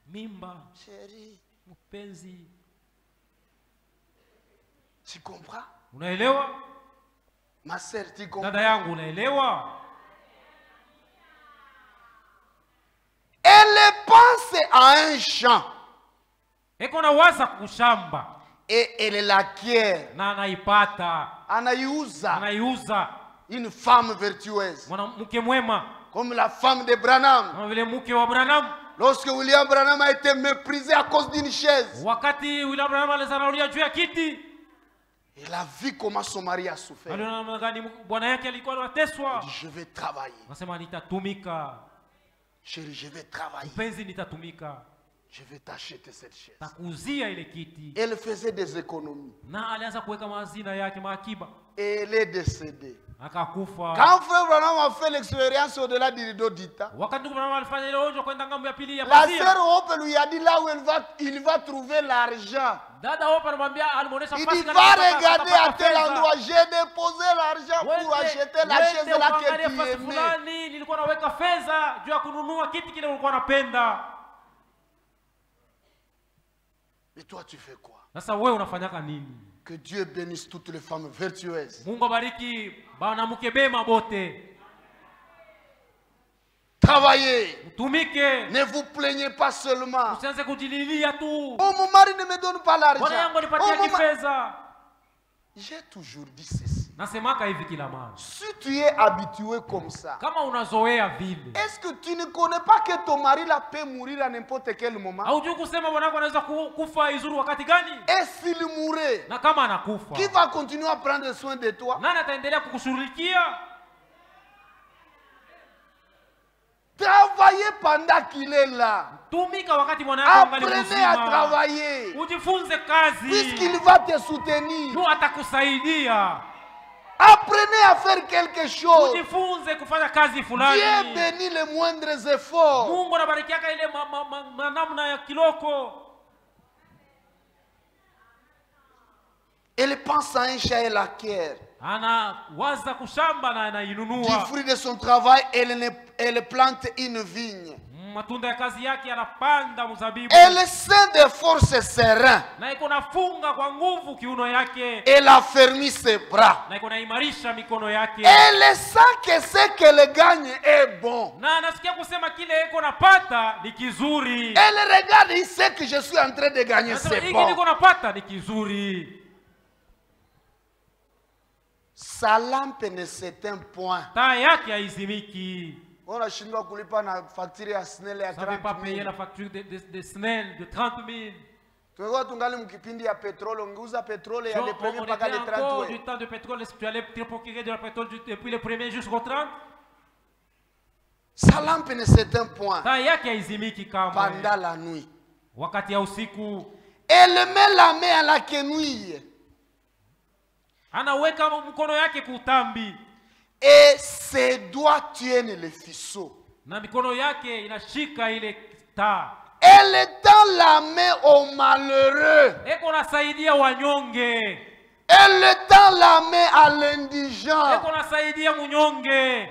Mimba, chérie, mpenzi. Tu comprends? Unaelewa? Ma sœur, tu comprends? Dada yangu, unaelewa? Elle pense à un champ. Eko na waza kushamba. Et elle l'acquiert. Na anaipata. Anaiuza. Une femme vertueuse. Mwanamke mwema. Comme la femme de Branham. Kama vile mke wa Branham. Lorsque William Branham a été méprisé à cause d'une chaise, wakati William Branham alizarauliwa juu ya kiti, il a vu comment son mari a souffert. Aliona gani bwana yake alikuwa anateswa. Je vais travailler. Anasema nitatumika. Chérie, je vais travailler. Mpenzi, nitatumika. Je vais t'acheter cette chaise. Takuzia ile kiti. Elle faisait des économies. Na alianza kuweka mazina yake maakiba. Et elle est décédée. Akakufa. Quand frère Branham a fait l'expérience au-delà du rideau d'Ita, wakati Branham alifanya ile onjo kwenda ngambo ya pili ya la pazia, sœur Hope lui a dit là où il va trouver l'argent. Dada Hope anamwambia alimuonesha fasi gani. Il va regarder à tel endroit, j'ai déposé l'argent pour acheter la chaise là que tu aimais. Nilikuwa naweka fedha juu ya kununua kiti kile ulikuwa unapenda. Et toi tu fais quoi? Sasa wewe unafanyaka nini? Que Dieu bénisse toutes les femmes vertueuses. Mungu bariki banamuke bema bote. Travaillez. Utumike. Ne vous plaignez pas seulement. Usianze kujililia tu. Oh, mon mari ne me donne pas l'argent. Bwana yangu nipatie kifedha. J'ai toujours dit ceci. Nasemaka hivi kila mara. Si tu es habitué comme ça, kama unazoea vile, est-ce que tu ne connais pas que ton mari là peut mourir à n'importe quel moment? Haujui kusema bwana wako anaweza kufa izuru wakati gani? Et s'il mourait, na kama anakufa, qui va continuer à prendre soin de toi? Nani ataendelea kukushughulikia? Travaillez pendant qu'il est là. Tumika wakati mwana wako angali mzima. Apprenez à travailler. Ujifunze kazi. Puisqu'il va te soutenir. Mungu atakusaidia. Apprenez à faire quelque chose. Ujifunze kufanya kazi fulani. Dieu bénit les moindres efforts. Mungu anabarikiaka ile namna ya kiloko. Elle pense à un chat et l'acquiert. Ana waza kushamba na anainunua. Du fruit de son travail, elle plante une vigne. Matunda ya kazi yake anapanda mzabibu. Elle sent des forces serein. Na iko nafunga kwa nguvu kiuno yake. Elle affermit ses bras. Na iko naimarisha mikono yake. Elle sent que ce qu'elle gagne est bon. Na anasikia kusema kile iko napata ni kizuri. Elle regarde, il sait que je suis en train de gagner, c'est bon. Hiki niko napata ni kizuri. Sa lampe ne s'éteint point. Taa yake haizimiki. On a chinois kulipa na facture ya SNEL ya 30 000. Ça veut pas payer la facture de SNEL de 30 000. Tungoa tungali mkipindi ya pétrole, ongeuza pétrole ya les premiers mpaka les 30. Du temps de pétrole, est-ce que tu allais te procurer de la pétrole depuis le premier jusqu'au 30? Sa lampe ne s'éteint point pendant la nuit. Wakati ya usiku. Elle met la main à la quenouille. Anaweka mkono yake kutambi. Et ses doigts tiennent le faisceau. Na mikono yake inashika ile taa. Elle tend la main aux malheureux. Eko nasaidia wanyonge. Elle tend la main à l'indigent. Eko nasaidia munyonge.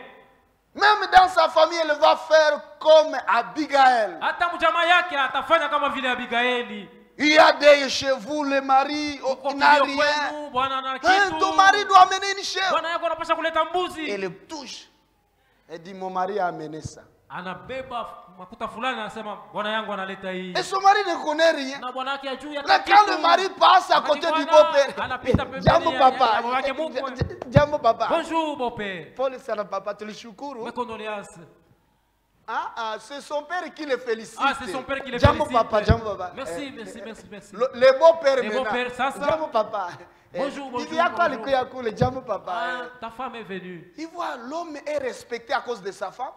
Même dans sa famille, elle va faire comme Abigail. Hata mjama yake atafanya kama vile Abigaili. Il y a des chez vous, le mari n'a rien. Ton mari doit amener une chèvre. Elle le touche. Elle dit, mon mari a amené ça. Et son mari ne connaît rien. Mais quand le mari passe à côté du beau-père, Jambo papa. Jambo papa. Bonjour beau-père. Paul Sana papa, tu le choukuru. Mes condoléances. C'est son père qui le félicite. C'est son père qui le félicite. Jambo papa. Merci. Le beau-père maintenant. Ça. Jambo papa. Bonjour. Il y a quoi le Jambo papa? Ta femme est venue. Il voit l'homme est respecté à cause de sa femme.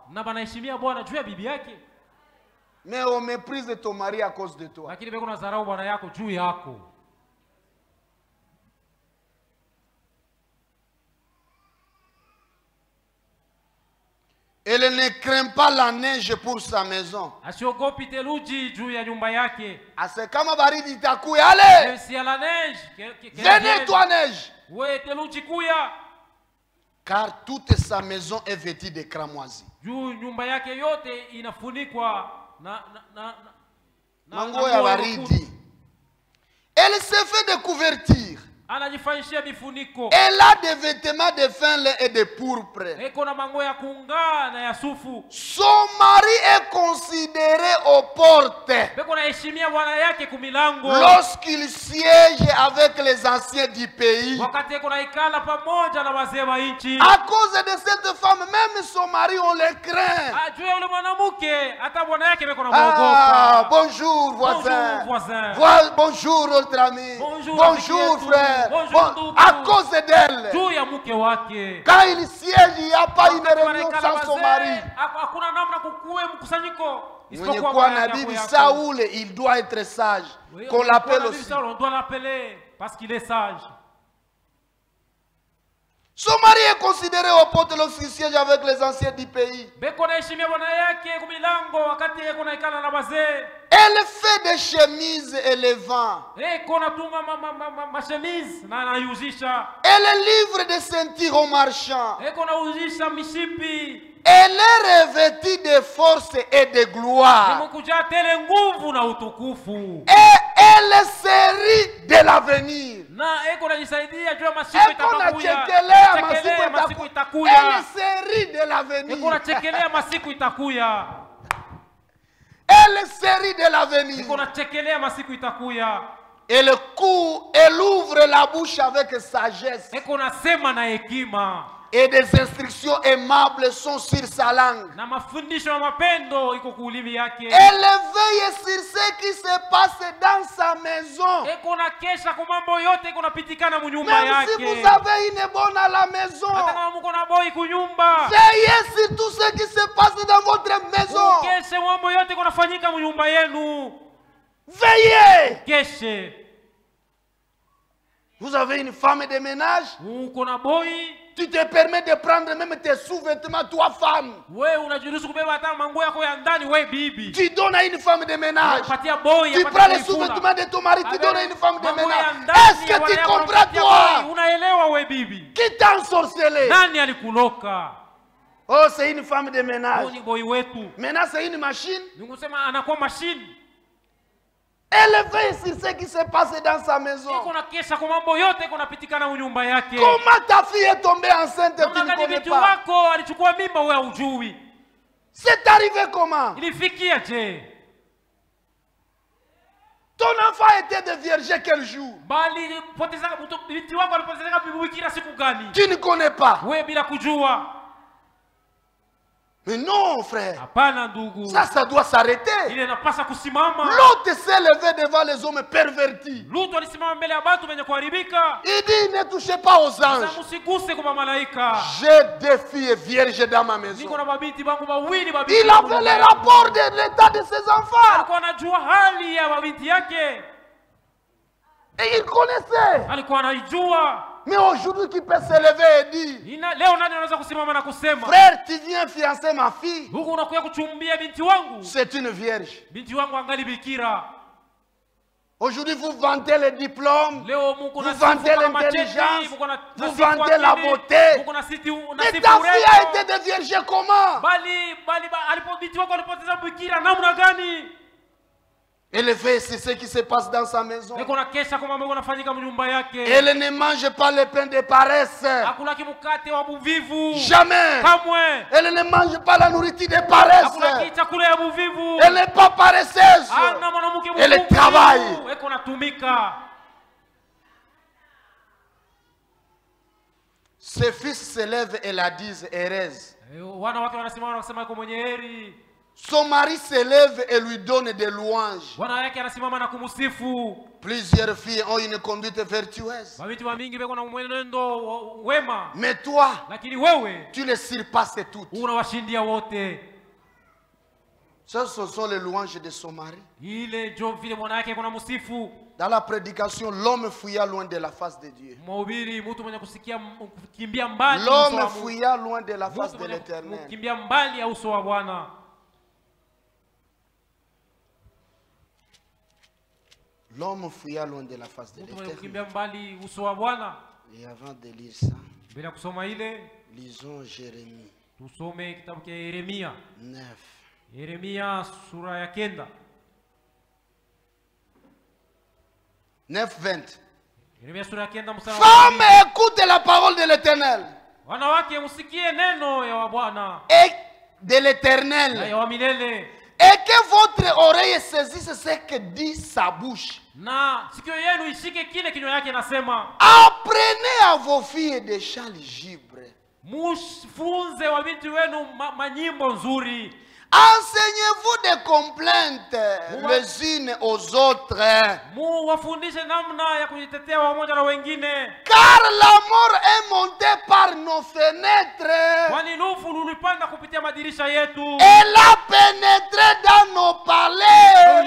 Mais on méprise de ton mari à cause de toi. Elle ne craint pas la neige pour sa maison. C'est comme baridi itakuya. Allez! Venez toi neige! Car toute sa maison est vêtue de cramoisi. Mango ya baridi. Elle se fait de couverture. Elle a des vêtements de fin lin et de pourpre. Son mari est considéré aux portes lorsqu'il siège avec les anciens du pays. À cause de cette femme, même son mari, on le craint. Bonjour voisin. Bonjour autre ami. Bonjour frère. À cause d'elle. Quand il siège, il n'y a pas une réunion sans son mari. Saoul, il doit être sage. Qu'on l'appelle aussi. On doit l'appeler parce qu'il est sage. Son mari est considéré au porte lorsqu'il siège avec les anciens du pays. Elle fait des chemises et les vend. Elle livre des ceintures aux marchands. Elle est revêtue de force et de gloire. Et elle se rit de l'avenir. Elle se rit de l'avenir. Elle se rit de l'avenir. Elle ouvre la bouche avec sagesse. Et des instructions aimables sont sur sa langue. Elle veille sur ce qui se passe dans sa maison. Même si vous avez une bonne à la maison, veillez sur tout ce qui se passe dans votre maison. Veillez. Vous avez une femme de ménage. Tu te permets de prendre même tes sous-vêtements, toi femme. Tu donnes à une femme de ménage. Tu prends les sous-vêtements de ton mari, tu donnes à une femme de ménage. Est-ce que tu comprends toi? Qui t'a ensorcelé? Oh, c'est une femme de ménage. Maintenant, c'est une machine. Elle veille sur ce qui se passe dans sa maison. Comment ta fille est tombée enceinte, tu ne connais pas? C'est arrivé comment? Ton enfant était de vierge quel jour? Tu ne connais pas. Mais non, frère. Ça doit s'arrêter. L'autre s'est levé devant les hommes pervertis. Il dit, ne touchez pas aux anges. J'ai des filles vierges dans ma maison. Il avait les rapports de l'état de ses enfants. Et il connaissait. Mais aujourd'hui, qui peut se lever et dire, frère, tu viens fiancer ma fille. C'est une vierge. Aujourd'hui, vous vantez les diplômes, vous vantez l'intelligence, vous vantez la beauté. Mais ta fille a été déviergée comment? Élevé, c'est ce qui se passe dans sa maison. Elle ne mange pas le pain de paresse. Jamais. Elle ne mange pas la nourriture de paresse. Elle n'est pas paresseuse. Elle travaille. Ses fils se lèvent et la disent heureuse. Son mari se lève et lui donne des louanges. Plusieurs filles ont une conduite vertueuse. Mais toi, tu les surpasses toutes. Ce sont les louanges de son mari. Dans la prédication, l'homme fouilla loin de la face de Dieu. L'homme fouilla loin de la face de l'Éternel. L'homme fouilla loin de la face de l'Éternel. Et avant de lire ça, lisons Jérémie 9. Yeremia sura ya 9. 9:20. Femme, écoute la parole de l'Éternel. Et de l'Éternel. Et que votre oreille saisisse ce que dit sa bouche. Apprenez à vos filles des chants gibres. Enseignez-vous des complaintes les unes aux autres. Car la mort est montée par nos fenêtres. Elle a pénétré dans nos palais.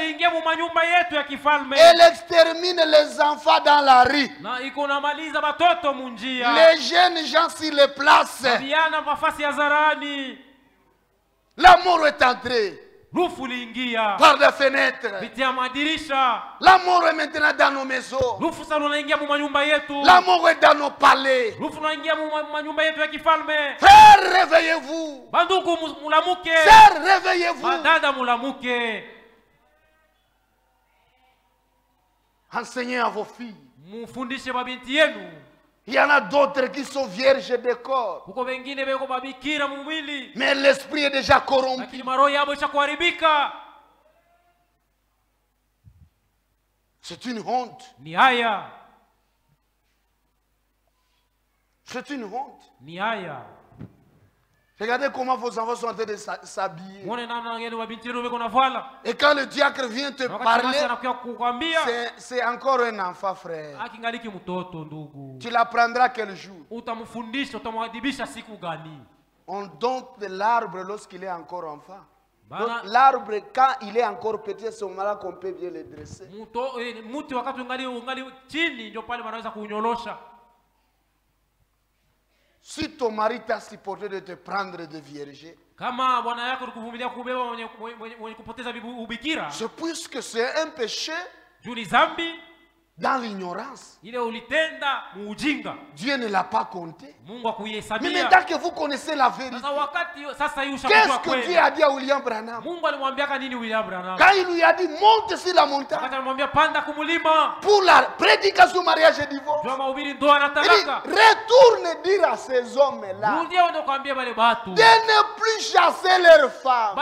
Elle extermine les enfants dans la rue. Les jeunes gens sur les places. La mort est entrée par la fenêtre. La mort est maintenant dans nos maisons. La mort est dans nos palais. Frère, réveillez-vous. Sœur, réveillez-vous. Enseignez à vos filles. Il y en a d'autres qui sont vierges de corps. Mais l'esprit est déjà corrompu. C'est une honte. C'est une honte. Regardez comment vos enfants sont en train de s'habiller. Et quand le diacre vient te parler, c'est encore un enfant, frère. Tu l'apprendras quel jour? On donne de l'arbre lorsqu'il est encore enfant. L'arbre, quand il est encore petit, c'est au moment qu'on peut bien le dresser. Si ton mari t'a supporté de te prendre de vierge, c'est puisque c'est un péché dans l'ignorance. Dieu ne l'a pas compté. Mais maintenant que vous connaissez la vérité, qu'est-ce que Dieu a dit à William Branham? Quand il lui a dit monte sur la montagne pour la prédication, mariage et divorce, il dit retourne dire à ces hommes-là de ne plus chasser leurs femmes,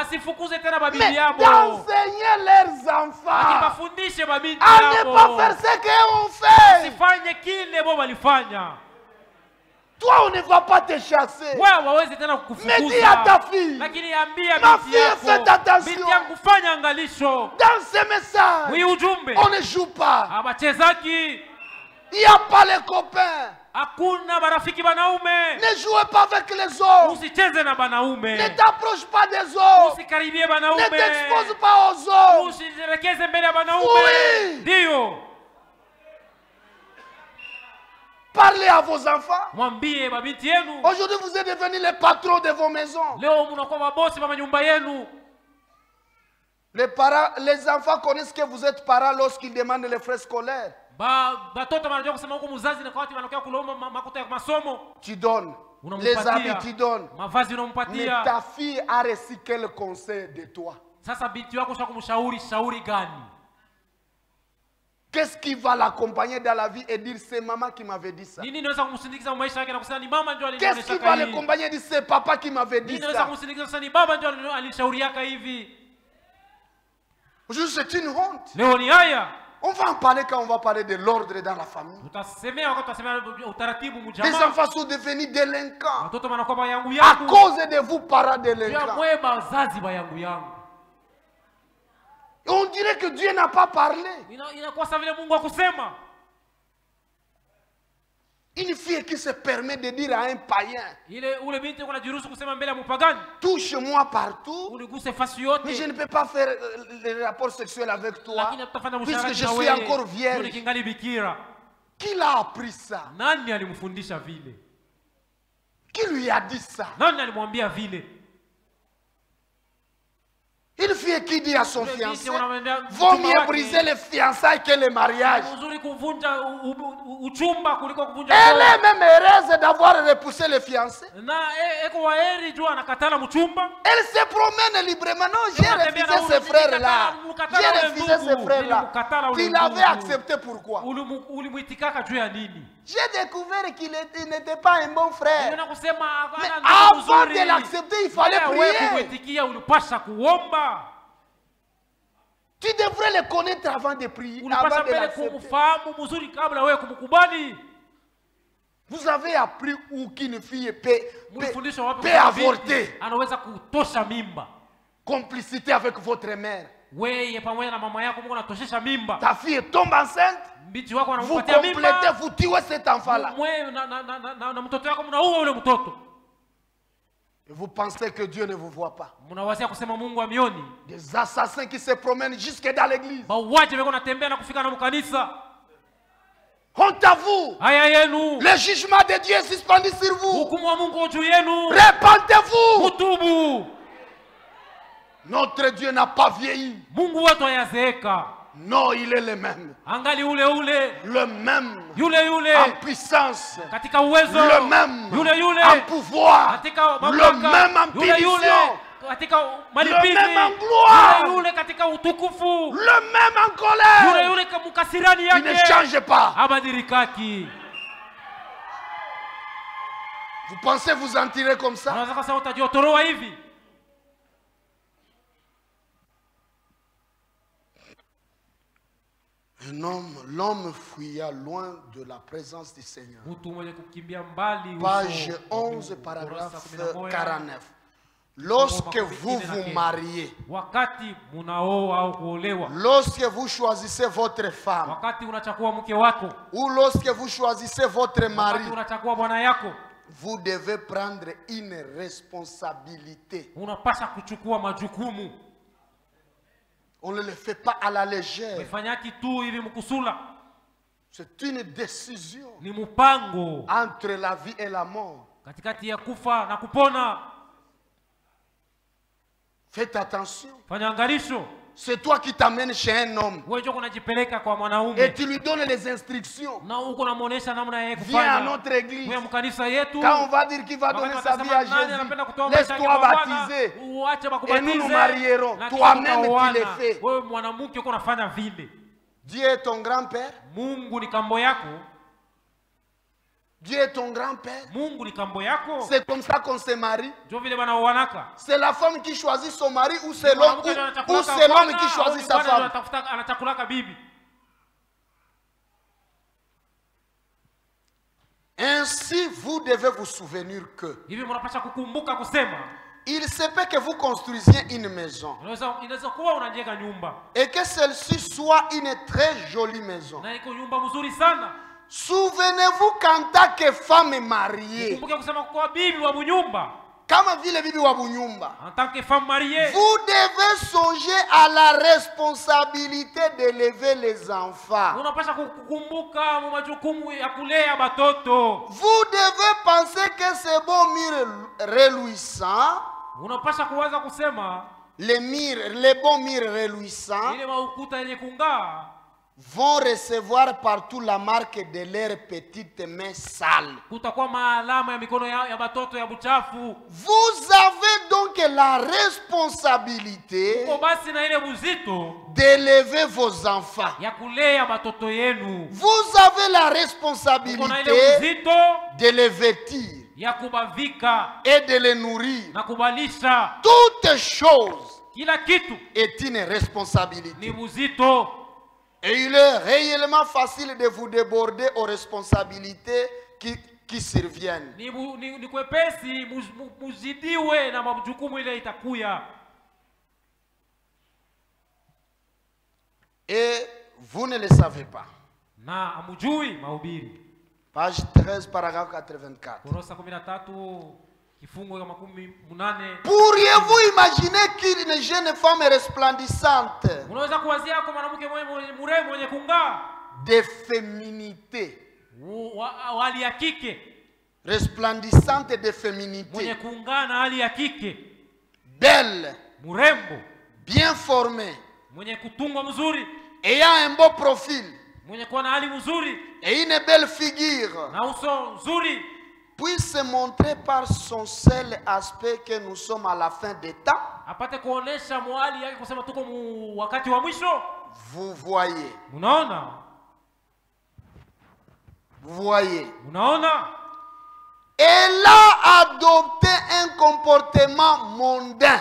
mais d'enseigner leurs enfants à ne pas faire ce qu'on fait. Toi, on ne va pas te chasser. Mais dis à ta fille, ma fille, faites attention. Dans ce message, on ne joue pas. Il n'y a pas les copains. Ne jouez pas avec les hommes. Ne t'approche pas des hommes. Ne t'expose pas aux hommes. Oui. Parlez à vos enfants. Aujourd'hui, vous êtes devenus les patrons de vos maisons. Les enfants connaissent que vous êtes parents lorsqu'ils demandent les frais scolaires. Tu donnes. Les habits tu donnes. Mais ta fille a reçu quel conseil de toi? Qu'est-ce qui va l'accompagner dans la vie et dire c'est maman qui m'avait dit ça? Qu'est-ce qui va l'accompagner et dire c'est papa qui m'avait dit ça? Aujourd'hui c'est une honte. On va en parler quand on va parler de l'ordre dans la famille. Les enfants sont devenus délinquants à cause de vous, parents délinquants. On dirait que Dieu n'a pas parlé. Une fille qui se permet de dire à un païen, touche-moi partout, mais je ne peux pas faire les rapports sexuels avec toi, puisque je suis encore vierge. Qui l'a appris ça? Qui lui a dit ça? Une fille qui dit à son fiancé, vaut mieux briser les fiançailles que le mariage. Elle est même heureuse d'avoir repoussé les fiancés. Elle se promène librement. Non, j'ai refusé ces frères-là. J'ai refusé ces frères-là. Tu l'avais accepté pourquoi? J'ai découvert qu'il n'était pas un bon frère. Mais avant de l'accepter, il fallait prier. Tu devrais le connaître avant de prier. Avant de l'accepter. Vous avez appris où qu'une fille peut avorter. Complicité avec votre mère. Ta fille tombe enceinte. Vous complétez, vous tuez cet enfant-là. Et vous pensez que Dieu ne vous voit pas. Des assassins qui se promènent jusque dans l'église. Honte à vous. Le jugement de Dieu est suspendu sur vous. Répentez-vous. Notre Dieu n'a pas vieilli. Non, il est le même. Le même en puissance. Le même en pouvoir. Le même en punition. Le même en gloire. Le même en colère. Il ne change pas. Vous pensez vous en tirer comme ça? L'homme fuya loin de la présence du Seigneur. Page 11, paragraphe 49. Lorsque vous vous mariez, lorsque vous choisissez votre femme, ou lorsque vous choisissez votre mari, vous devez prendre une responsabilité. On ne le fait pas à la légère. C'est une décision entre la vie et la mort. Faites attention. C'est toi qui t'amènes chez un homme. Et tu lui donnes les instructions. Viens à notre église. Quand on va dire qu'il va donner sa vie à Jésus, laisse-toi baptiser. Et nous nous marierons. Toi-même tu le fais. Dieu est ton grand-père. Dieu est ton grand-père. C'est comme ça qu'on se marie. C'est la femme qui choisit son mari ou c'est l'homme qui choisit sa femme. Ainsi, vous devez vous souvenir que il se peut que vous construisiez une maison et que celle-ci soit une très jolie maison. Souvenez-vous qu'en tant que femme mariée, en tant que femme mariée, vous devez songer à la responsabilité d'élever les enfants. Vous devez penser que ces beaux murs réjouissants, les bons murs réjouissants, vont recevoir partout la marque de leurs petites mains sales. Vous avez donc la responsabilité d'élever vos enfants. Vous avez la responsabilité de les vêtir et de les nourrir. Toute chose est une responsabilité. Et il est réellement facile de vous déborder aux responsabilités qui surviennent. Et vous ne le savez pas. Page 13, paragraphe 84. Pourriez-vous imaginer qu'une jeune femme resplendissante de féminité, resplendissante de féminité, belle, bien formée, ayant un beau profil et une belle figure, puisse se montrer par son seul aspect que nous sommes à la fin des temps. Vous voyez. Vous voyez. Elle a adopté un comportement mondain.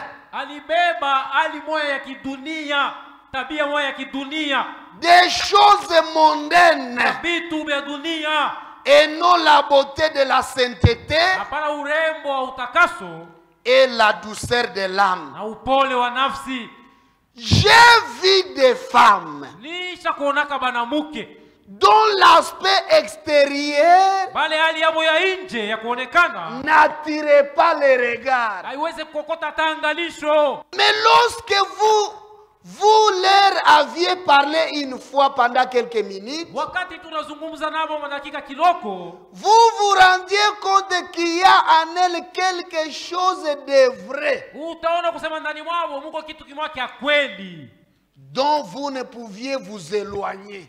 Des choses mondaines. Et non la beauté de la sainteté et la douceur de l'âme. J'ai vu des femmes dont l'aspect extérieur n'attirait pas les regards. Mais lorsque vous leur aviez parlé une fois pendant quelques minutes, vous vous rendiez compte qu'il y a en elle quelque chose de vrai dont vous ne pouviez vous éloigner.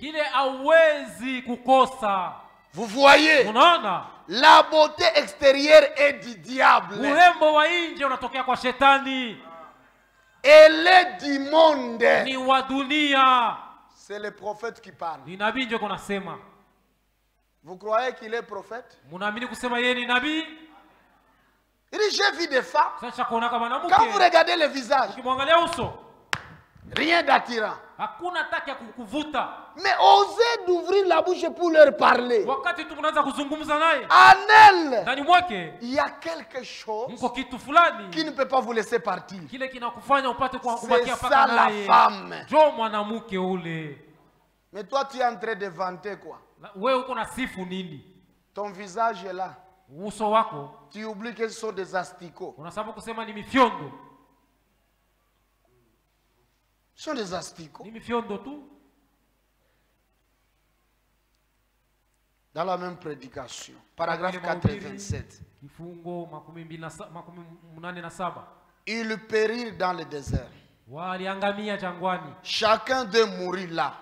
Vous voyez, la beauté extérieure est du diable. Elle est du monde. C'est le prophète qui parle. Vous croyez qu'il est prophète? Il dit, j'ai vu des femmes. Quand vous regardez le visage, rien d'attirant. Mais osez d'ouvrir la bouche pour leur parler. En elle, il y a quelque chose qui ne peut pas vous laisser partir. C'est ça la femme. Mais toi, tu es en train de vanter quoi? Ton visage est là. Tu oublies que ce sont des asticots. Ce sont des asticots. Dans la même prédication, paragraphe 87. Ils périrent dans le désert. Chacun d'eux mourit là.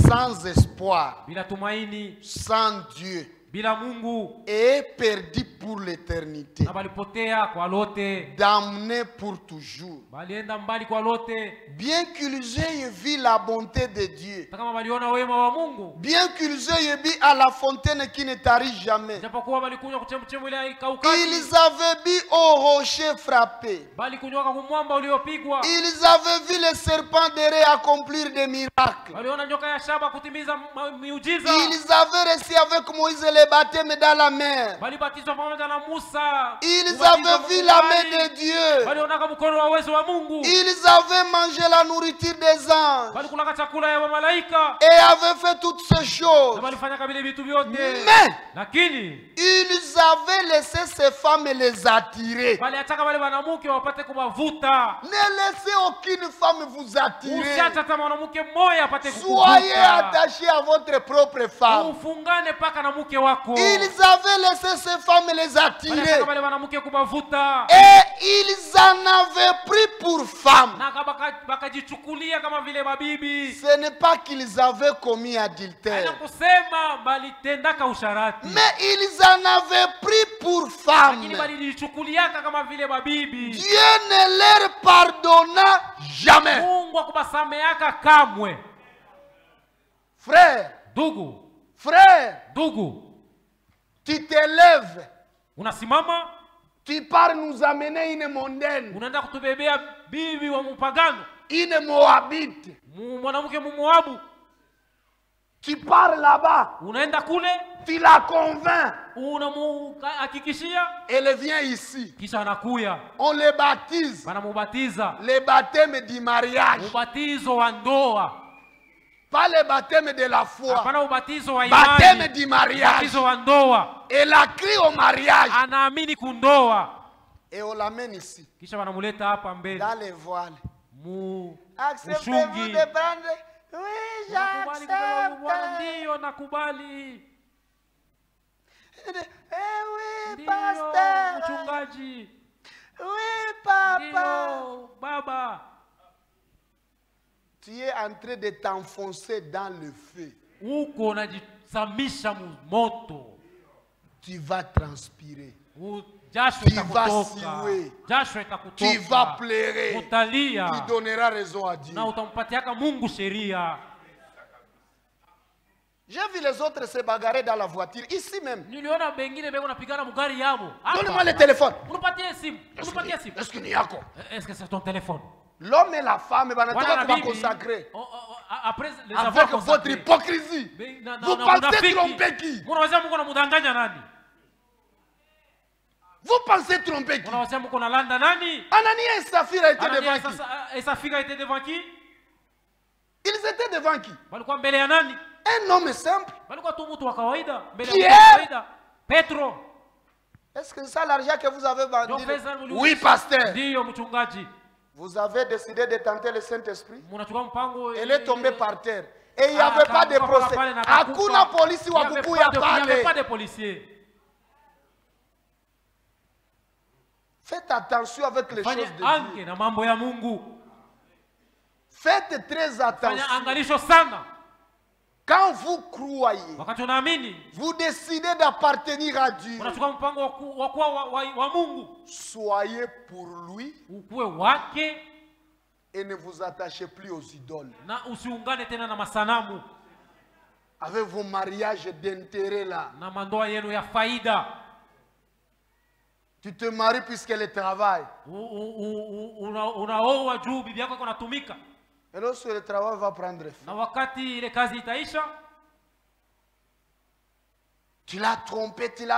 Sans espoir, sans Dieu, et perdu pour l'éternité, d'amener pour toujours. Bien qu'ils aient vu la bonté de Dieu, bien qu'ils aient bu à la fontaine qui ne tarit jamais, ils avaient bu au rocher frappé, ils avaient vu les serpents d'Éré accomplir des miracles, ils avaient reçu avec Moïse les baptêmes dans la mer, ils avaient vu la main de Dieu, ils avaient mangé la nourriture des anges et avaient fait toutes ces choses. Mais ils avaient laissé ces femmes les attirer. Ne laissez aucune femme vous attirer. Soyez attachés à votre propre femme. Ils avaient laissé ces femmes les attirer et ils en avaient pris pour femmes. Ce n'est pas qu'ils avaient commis adultère, mais ils en avaient pris pour femmes. Dieu ne leur pardonna jamais. Frère, frère, tu t'élèves, tu pars nous amener une mondaine, une moabite. Tu pars là-bas, tu la convaincs, elle vient ici, on les baptise, les baptêmes du mariage, pas le baptême de la foi, baptême du mariage. Elle a crié au mariage et on l'amène ici dans les voiles. Acceptez-vous de prendre? Oui, j'accepte. Oui, pasteur. Oui, papa. Tu es en train de t'enfoncer dans le feu. Tu vas transpirer. Tu vas siouer. Tu vas pleurer. Tu donneras raison à Dieu. J'ai vu les autres se bagarrer dans la voiture, ici même. Donne-moi le téléphone. Est-ce qu'il y a quoi? Est-ce que c'est ton téléphone? L'homme et la femme vont consacrer. Avec votre hypocrisie, vous pensez tromper qui? Vous pensez tromper qui? Ananias et Saphira étaient devant qui? Ils étaient devant qui? Un homme simple. Qui est? Petro. Est-ce que c'est ça l'argent que vous avez vendu? Oui, pasteur. Vous avez décidé de tenter le Saint-Esprit. Elle est tombée par terre. Et il n'y avait pas de procès. Hakuna polisi wa kukuya pale. Il n'y avait pas de policiers. Faites attention avec les choses de Dieu. Faites très attention. Quand vous croyez, vous décidez d'appartenir à Dieu. Soyez pour lui et ne vous attachez plus aux idoles. Avec vos mariages d'intérêt là. Tu te maries puisqu'elle travaille. Et lorsque le travail va prendre fin, tu l'as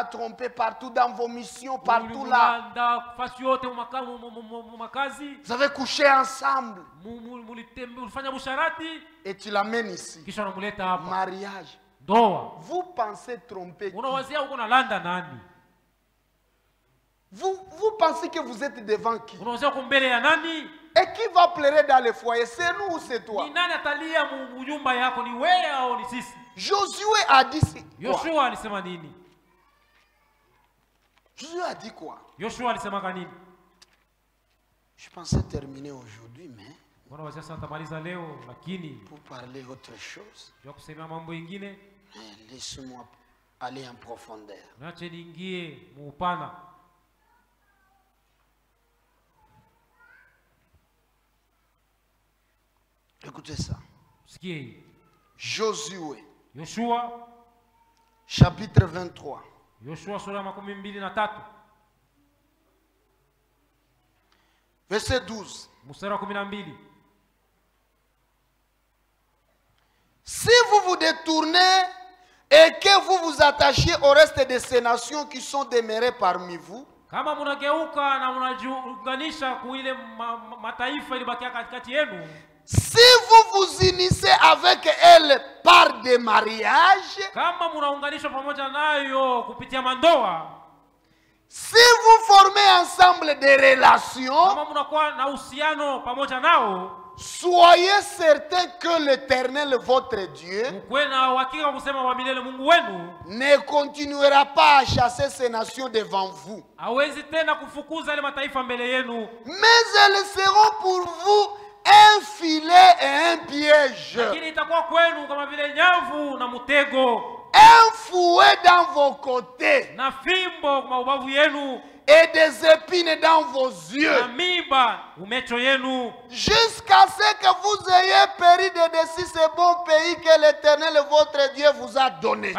trompé partout dans vos missions, partout là. Vous avez couché ensemble. Et tu l'amènes ici. Mariage. Vous pensez tromper qui? Vous pensez que vous êtes devant qui? Et qui va pleurer dans le foyer? C'est nous ou c'est toi? Josué a dit quoi? Josué a dit quoi? Je pensais terminer aujourd'hui, mais pour parler autre chose. Laisse-moi aller en profondeur. Nache niingie muupana. Écoutez ça. Sikie. Josué. Yoshua. Chapitre 23. Yoshua sura 23. Verset 12. Mstari wa 12. Si vous vous détournez et que vous vous attachiez au reste de ces nations qui sont demeurées parmi vous, kama munageuka na munajiunganisha kuile mataifa ilibakia katikati yenu, si vous vous unissez avec elles par des mariages, kama munaunganishwa pamoja nayo kupitia mandoa, si vous formez ensemble des relations, kama munakuwa na uhusiano pamoja nao, soyez certains que l'Éternel votre Dieu ne continuera pas à chasser ces nations devant vous, mais elles seront pour vous un filet et un piège, un fouet dans vos côtés et des épines dans vos yeux, jusqu'à ce que vous ayez péri de dessus ce bon pays que l'Éternel votre Dieu vous a donné.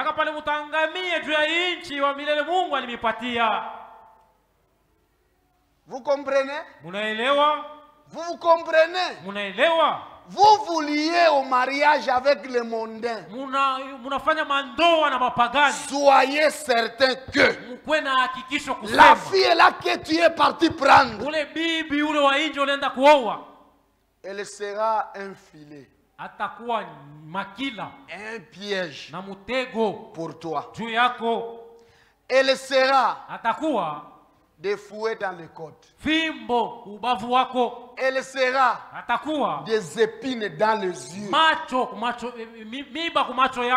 Vous comprenez? Vous comprenez? Vous vous liez au mariage avec les mondains. Soyez certain que la fille là que tu es parti prendre, elle sera un filet, un piège pour toi. Elle sera des fouets dans les côtes. Elle sera des épines dans les yeux.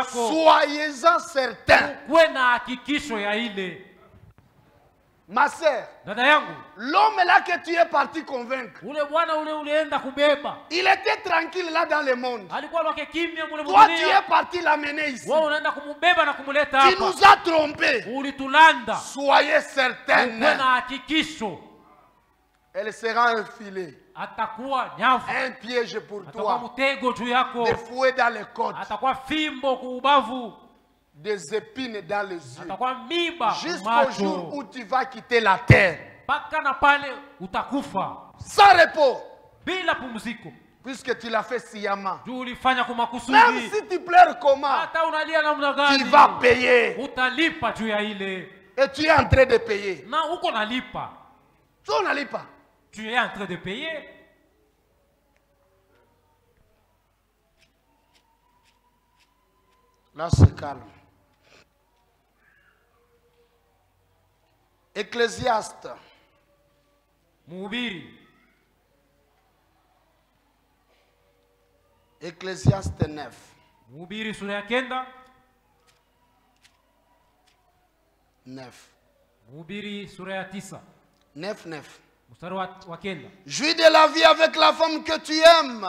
Soyez-en certains. Ma sœur, l'homme là que tu es parti convaincre, il était tranquille là dans le monde. Toi tu es parti l'amener ici. Tu nous as trompés. Soyez certaines. Elle sera un filet, un piège pour toi, des fouets dans les côtes, des épines dans les yeux, jusqu'au jour où tu vas quitter la terre, sans repos, puisque tu l'as fait sciemment. Même si tu pleures comment, tu vas payer. Et tu es en train de payer. Tu es en train de payer. Là c'est calme. Ecclésiaste. Mhubiri. Ecclésiaste 9. Mhubiri sura ya 9. 9. Mhubiri sura ya 9. 9. Jouis de la vie avec la femme que tu aimes.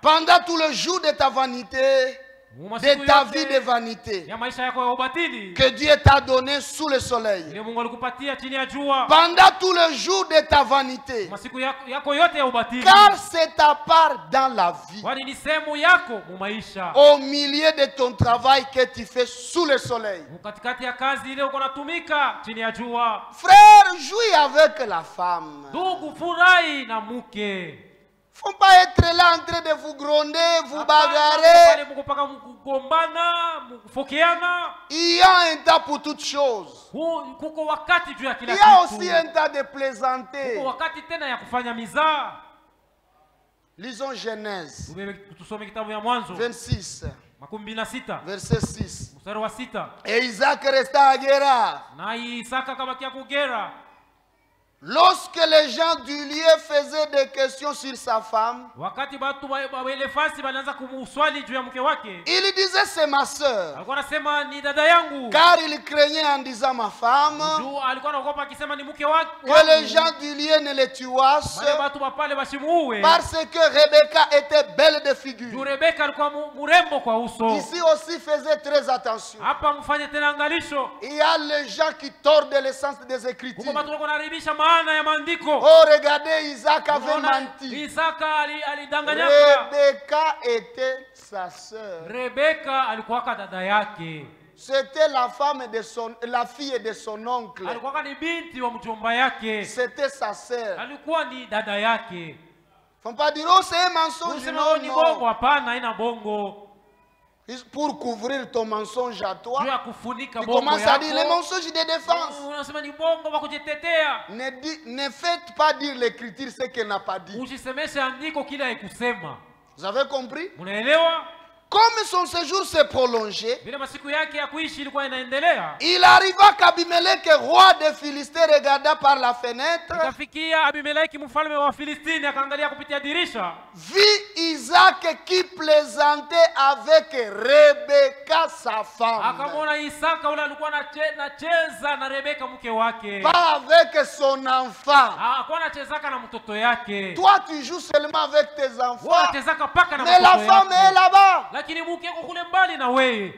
Pendant tout le jour de ta vanité, de ta vie de vanité que Dieu t'a donné sous le soleil. Pendant tout le jour de ta vanité, car c'est ta part dans la vie, au milieu de ton travail que tu fais sous le soleil. Frère, jouis avec la femme. Faut pas être là en train de vous gronder, vous bagarrer. Il y a un temps pour toutes choses. Il y a aussi un temps de plaisanter. Lisons Genèse 26, verset 6. Et Isaac resta à Guérar. Lorsque les les gens du lieu faisaient des questions sur sa femme, il disait c'est ma sœur. Car il craignait en disant ma femme que les gens du lieu ne les tuassent, parce que Rebecca était belle de figure. Ici aussi faisait très attention. Il y a les gens qui tordent l'essence des Écritures. Oh, regardez, Isaac avait menti. Rebecca était sa sœur. C'était la femme de la fille de son oncle. C'était sa sœur. Il ne faut pas dire, oh, c'est un mensonge. Non, non. Pour couvrir ton mensonge à toi, tu commences à dire les mensonges de défense. Ne faites pas dire l'écriture ce qu'elle n'a pas dit. Vous avez compris? Comme son séjour s'est prolongé, il arriva qu'Abimelech, roi des Philistins, regarda par la fenêtre, vit Isaac qui plaisantait avec Rebecca, sa femme. Pas avec son enfant. Toi, tu joues seulement avec tes enfants, mais la femme est là-bas.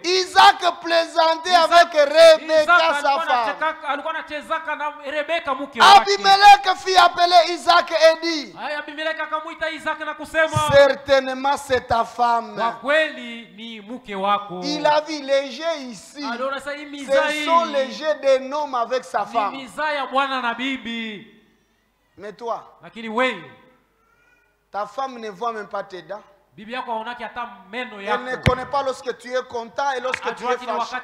Isaac plaisantait avec Rebecca, sa femme. Abimelech fit appeler Isaac et dit, certainement c'est ta femme. Il a vu les jeux ici. Ce sont les jeux d'un homme avec sa femme. Mais toi, ta femme ne voit même pas tes dents. Elle ne connaît pas lorsque tu es content et lorsque tu es fâché.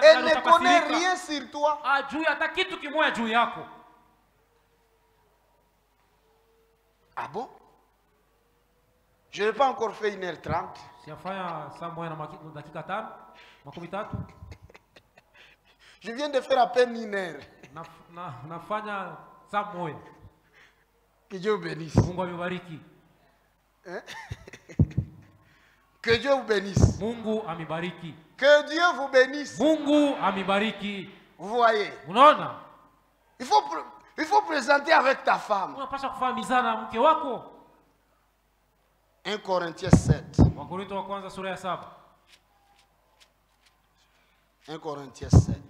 Elle ne connaît rien sur toi. Ah bon? Je n'ai pas encore fait 1h30. Je viens de faire à peine 1 heure. Que Dieu vous bénisse. Que Dieu vous bénisse. Que Dieu vous bénisse. Vous voyez. Il faut présenter avec ta femme. 1 Corinthiens 7. 1 Corinthiens 7.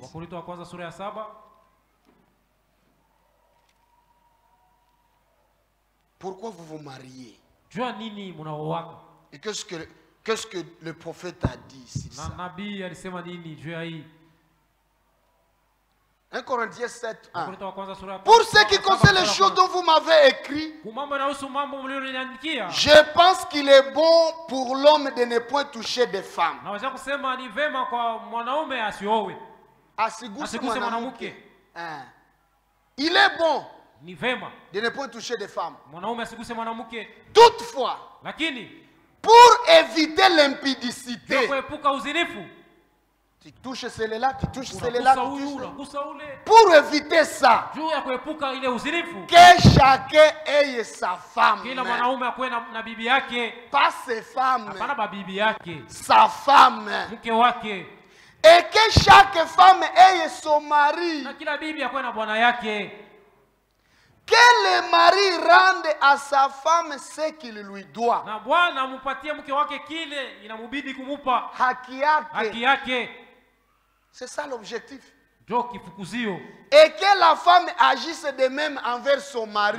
Pourquoi vous vous mariez? Et qu'est-ce que le prophète a dit sur ça? 1 Corinthiens 7, 1. Pour ce qui concerne les choses dont vous m'avez écrit, je pense qu'il est bon pour l'homme de ne point toucher des femmes. Il est bon de ne point toucher des femmes. Toutefois, pour éviter l'impudicité, tu touches celle-là, tu touches celle-là, pour éviter ça, que chacun ait sa femme, pas ses femmes, sa femme, et que chaque femme ait son mari. Que le mari rende à sa femme ce qu'il lui doit. Haki yake. C'est ça l'objectif. Et que la femme agisse de même envers son mari.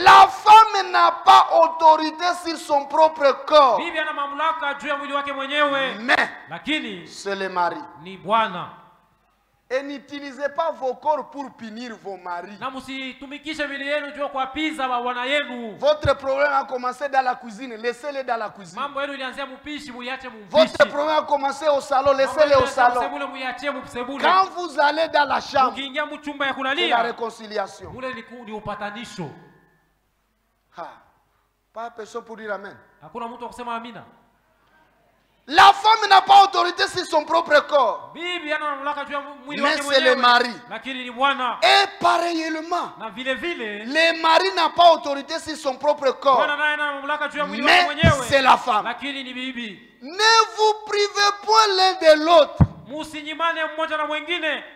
La femme n'a pas autorité sur son propre corps. Mais c'est le mari. Et n'utilisez pas vos corps pour punir vos maris. Votre problème a commencé dans la cuisine, laissez-le dans la cuisine. Votre problème a commencé au salon, laissez-le au salon. Quand vous allez dans la chambre, c'est la réconciliation. Pas personne pour dire amen. La femme n'a pas autorité sur son propre corps. Mais c'est le mari. Et pareillement, le mari n'a pas autorité sur son propre corps. Mais c'est la femme. Ne vous privez point l'un de l'autre.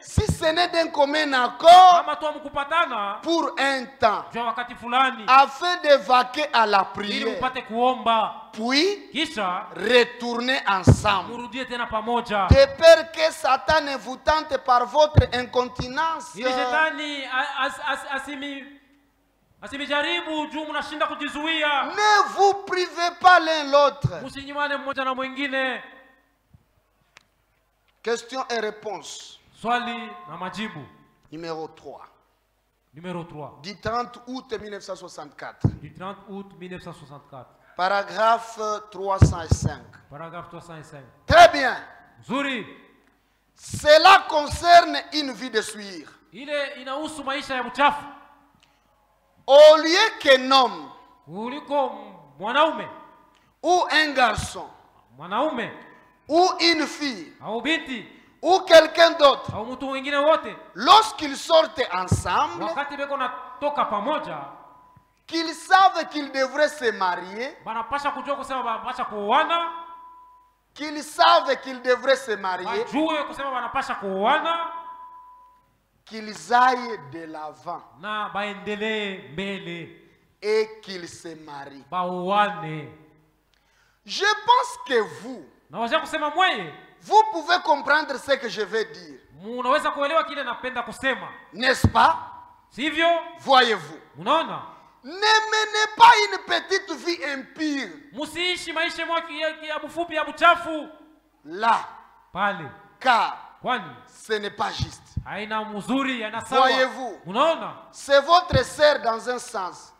Si ce n'est d'un commun accord pour un temps, afin de vaquer à la prière, puis retourner ensemble, de peur que Satan ne vous tente par votre incontinence. Ne vous privez pas l'un l'autre. Question et réponse. Numéro 3. Du 30 août 1964. Du 30 août 1964. Paragraphe 305. Paragraphe 305. Très bien. Zuri. Cela concerne une vie de suir. Au lieu qu'un homme ou un garçon ou une fille ou quelqu'un d'autre, lorsqu'ils sortent ensemble, qu'ils savent qu'ils devraient se marier, qu'ils savent qu'ils devraient se marier, qu'ils aillent de l'avant et qu'ils se marient. Je pense que vous pouvez comprendre ce que je vais dire. N'est-ce pas? Voyez-vous? Ne menez pas une petite vie impure. Là, car ce n'est pas juste. Voyez-vous? C'est votre sœur dans un sens.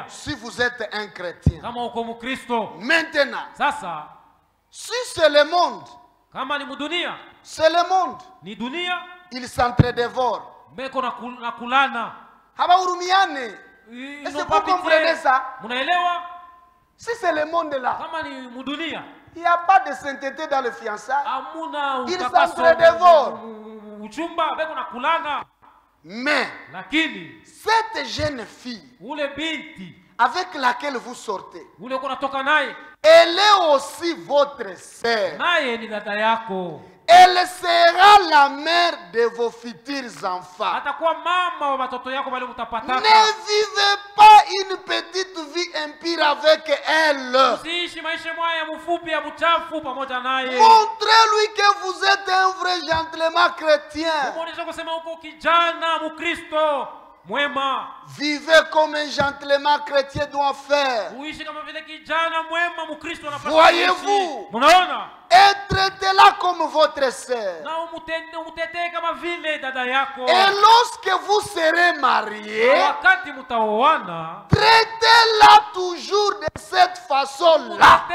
Si vous êtes un chrétien. Maintenant, si c'est le monde, c'est le monde. Il s'entre-dévore. Est-ce que vous comprenez ça? Si c'est le monde là, il n'y a pas de sainteté dans le fiançailles. Il s'entre-dévore. Mais cette jeune fille avec laquelle vous sortez, elle est aussi votre sœur. Elle sera la mère de vos futurs enfants. Ne vivez pas une petite vie impure avec elle. Montrez-lui que vous êtes un vrai gentleman chrétien. Vivez comme un gentleman chrétien doit faire. Voyez-vous? Et traitez-la comme votre sœur. Et lorsque vous serez mariés, traitez-la toujours de cette façon-là.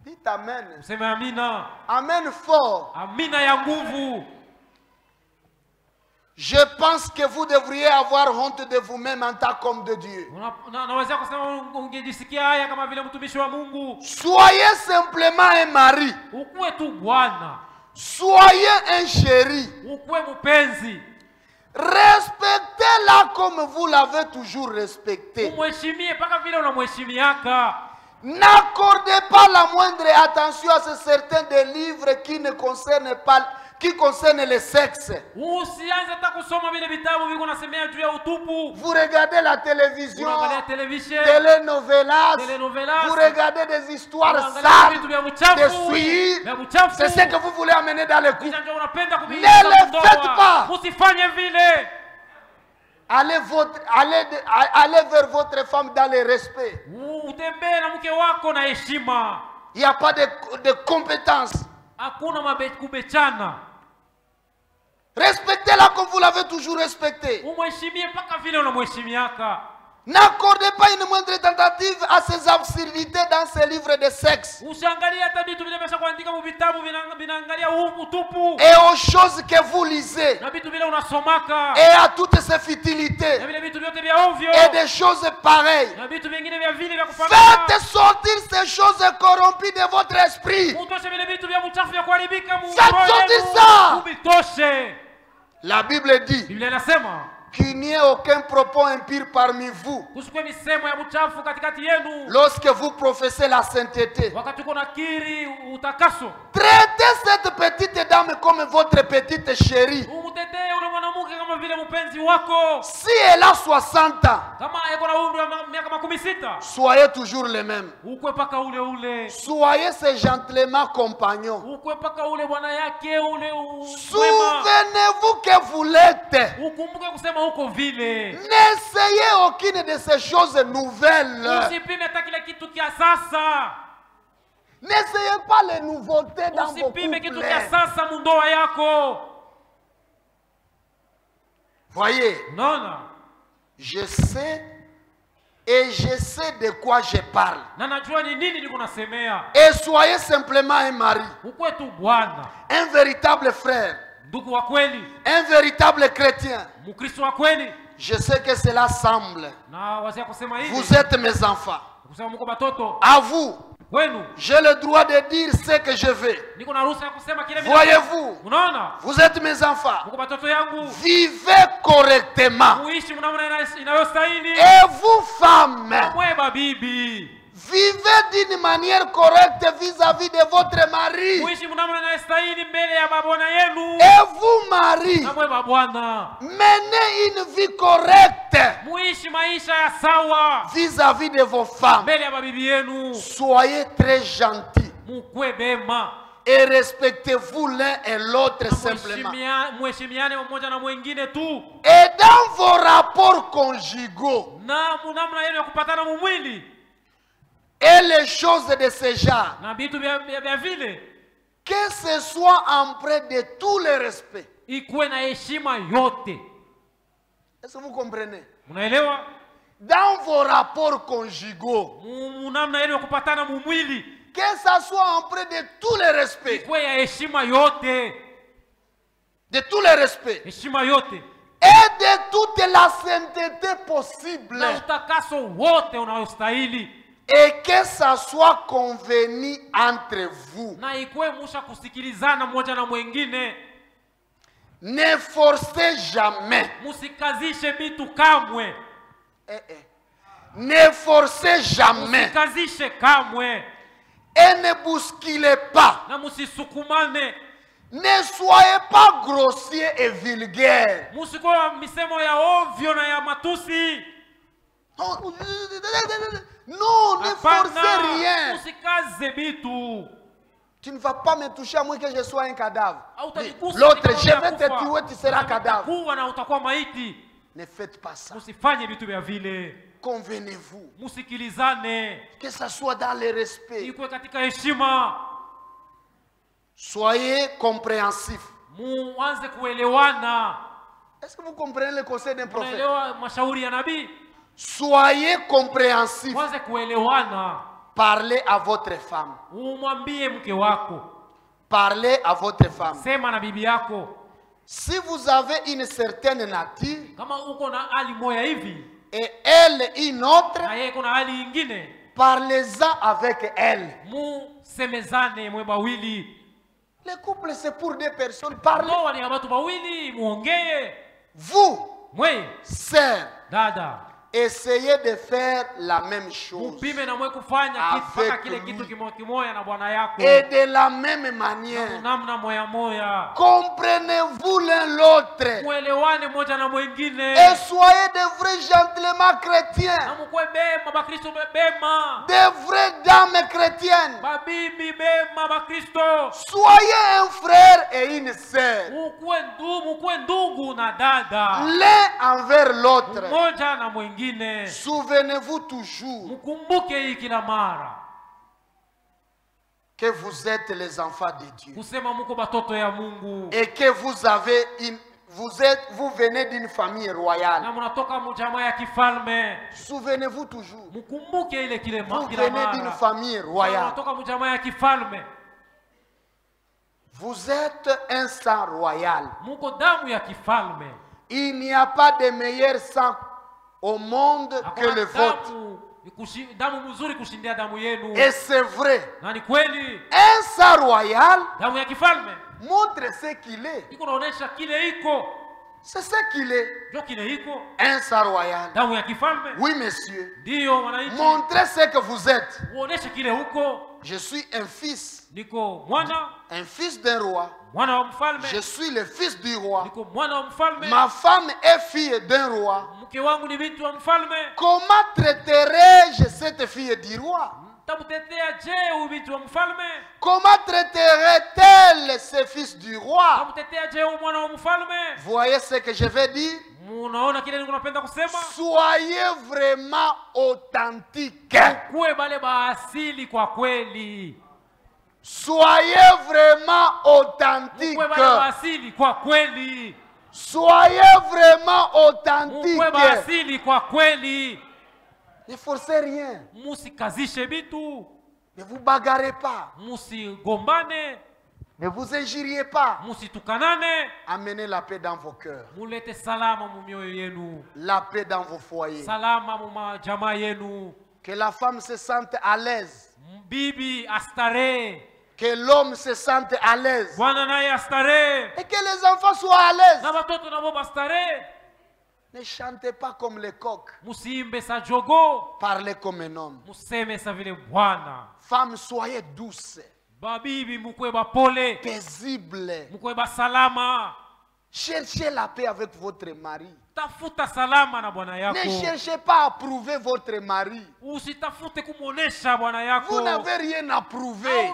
Dites amen. Amen fort. Je pense que vous devriez avoir honte de vous-même en tant qu'homme de Dieu. Soyez simplement un mari. Soyez un chéri. Respectez-la comme vous l'avez toujours respectée. N'accordez pas la moindre attention à certains des livres qui ne concernent pas, qui concerne le sexe. Vous regardez la télévision, télénovelas, vous regardez des histoires sales, des suites. C'est ce que vous voulez amener dans le couple. Ne le faites pas. Allez vers votre femme dans le respect. Il n'y a pas de compétence. Respectez-la comme vous l'avez toujours respectée. N'accordez pas une moindre tentative à ces absurdités dans ces livres de sexe. Et aux choses que vous lisez. Et à toutes ces futilités. Et des choses pareilles. Faites sortir ces choses corrompues de votre esprit. Faites sortir ça. La Bible dit qu'il n'y ait aucun propos impur parmi vous. Lorsque vous professez la sainteté, traitez cette petite dame comme votre petite chérie. Si elle a 60 ans, soyez toujours les mêmes. Soyez ses gentlemen compagnons. Souvenez-vous que vous l'êtes. N'essayez aucune de ces choses nouvelles. N'essayez pas les nouveautés dans vos couples. Voyez, je sais et je sais de quoi je parle. Et soyez simplement un mari, un véritable frère, un véritable chrétien. Je sais que cela semble. Vous êtes mes enfants. À vous, j'ai le droit de dire ce que je veux. Voyez-vous, vous êtes mes enfants. Vivez correctement. Et vous, femmes, vivez d'une manière correcte vis-à-vis de votre mari. Et vous, mari, menez une vie correcte vis-à-vis de vos femmes. Soyez très gentils. Et respectez-vous l'un et l'autre simplement. Et dans vos rapports conjugaux, et les choses de ce genre, que ce soit empreint de tous les respects. Est-ce que vous comprenez? Dans vos rapports conjugaux, que ça soit empreint de tous les respects. De tous les respects. Et de toute la sainteté possible. Et que ça soit convenu entre vous. Ne forcez jamais. Ne forcez jamais. Et ne bousculez pas. Ne soyez pas grossier et vulgaire. Non, ne forcez rien. Tu ne vas pas me toucher à moins que je sois un cadavre. L'autre, je vais te tuer, tu seras cadavre. Ne faites pas ça. Convenez-vous. Que ça soit dans le respect. Soyez compréhensifs. Est-ce que vous comprenez le conseil d'un prophète? Soyez compréhensifs. Parlez à votre femme. Parlez à votre femme. Si vous avez une certaine nature et elle une autre, parlez-en avec elle. Le couple, c'est pour deux personnes. Parlez. Vous, sœurs, essayez de faire la même chose avec lui. Et de la même manière, comprenez-vous l'un l'autre. Et soyez de vrais gentlemen chrétiens, de vraies dames chrétiennes. Soyez un frère et une sœur, l'un envers l'autre. Souvenez-vous toujours que vous êtes les enfants de Dieu et que vous avez vous venez d'une famille royale. Souvenez-vous toujours. Vous venez d'une famille royale. Vous êtes un sang royal. Il n'y a pas de meilleur sang au monde que le vôtre. Et c'est vrai. Un sang royal montre ce qu'il est. C'est ce qu'il est. Un sang royal. Oui, monsieur. Montrez ce que vous êtes. Je suis un fils. Un fils d'un roi. Je suis le fils du roi. Ma femme est fille d'un roi. Comment traiterai-je cette fille du roi? Comment traiterait-elle ce fils du roi? Voyez ce que je vais dire? Soyez vraiment authentique. Soyez vraiment authentique. Soyez vraiment authentique. Ne forcez rien. Ne vous bagarrez pas. Ne vous injuriez pas. Amenez la paix dans vos cœurs. La paix dans vos foyers. Que la femme se sente à l'aise. Que l'homme se sente à l'aise. Et que les enfants soient à l'aise. Ne chantez pas comme les coqs. Parlez comme un homme. Femme, soyez douce. Paisible. Cherchez la paix avec votre mari. Ne cherchez pas à prouver votre mari. Vous n'avez rien à prouver.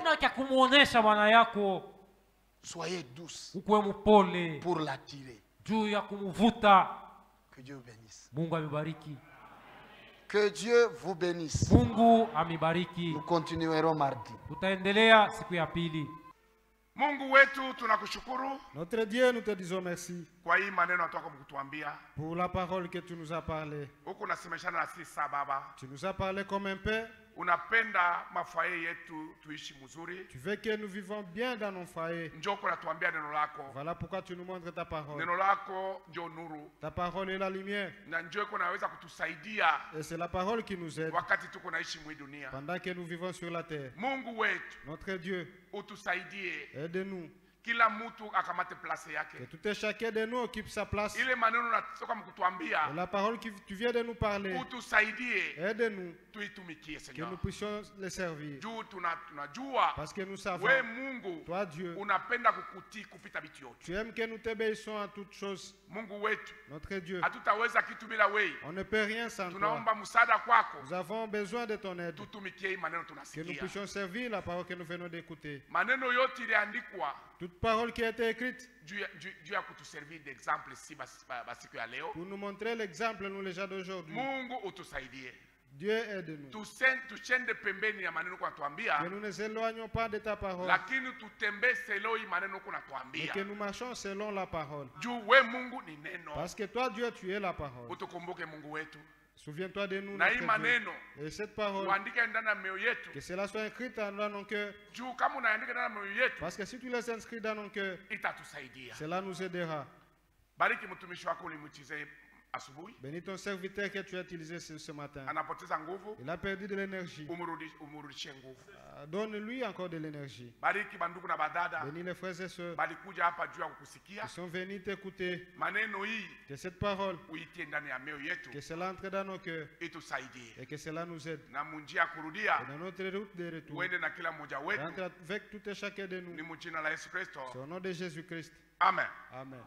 Soyez douce pour l'attirer. Que Dieu bénisse. Que Dieu vous bénisse. Nous continuerons mardi. Notre Dieu, nous te disons merci pour la parole que tu nous as parlé. Tu nous as parlé comme un père. Tu veux que nous vivons bien dans nos foyers. Voilà pourquoi tu nous montres ta parole. Ta parole est la lumière. Et c'est la parole qui nous aide pendant que nous vivons sur la terre. Notre Dieu, aide-nous. Que tout et chacun de nous occupe sa place. Et la parole que tu viens de nous parler, aide-nous que nous puissions les servir. Parce que nous savons, toi Dieu, tu aimes que nous t'obéissons à toutes choses. Notre Dieu, on ne peut rien sans toi. Nous avons besoin de ton aide. Que nous puissions servir la parole que nous venons d'écouter. Toute parole qui a été écrite pour nous montrer l'exemple, nous les gens d'aujourd'hui. Dieu aide-nous. Que nous ne nous éloignons pas de ta parole. Mais que nous marchons selon la parole. Parce que toi Dieu, tu es la parole. Souviens-toi de nous, notre Dieu. Et cette parole, que cela soit écrit dans nos cœurs. Parce que si tu les inscris dans nos cœurs, cela nous aidera. Bénis ton serviteur que tu as utilisé ce matin. Il a perdu de l'énergie. Donne-lui encore de l'énergie. Bénis les frères et sœurs qui sont venus t'écouter. Que cette parole, que cela entre dans nos cœurs et que cela nous aide. Et dans notre route de retour, rentre avec tout et chacun de nous. Au nom de Jésus-Christ. Amen. Amen.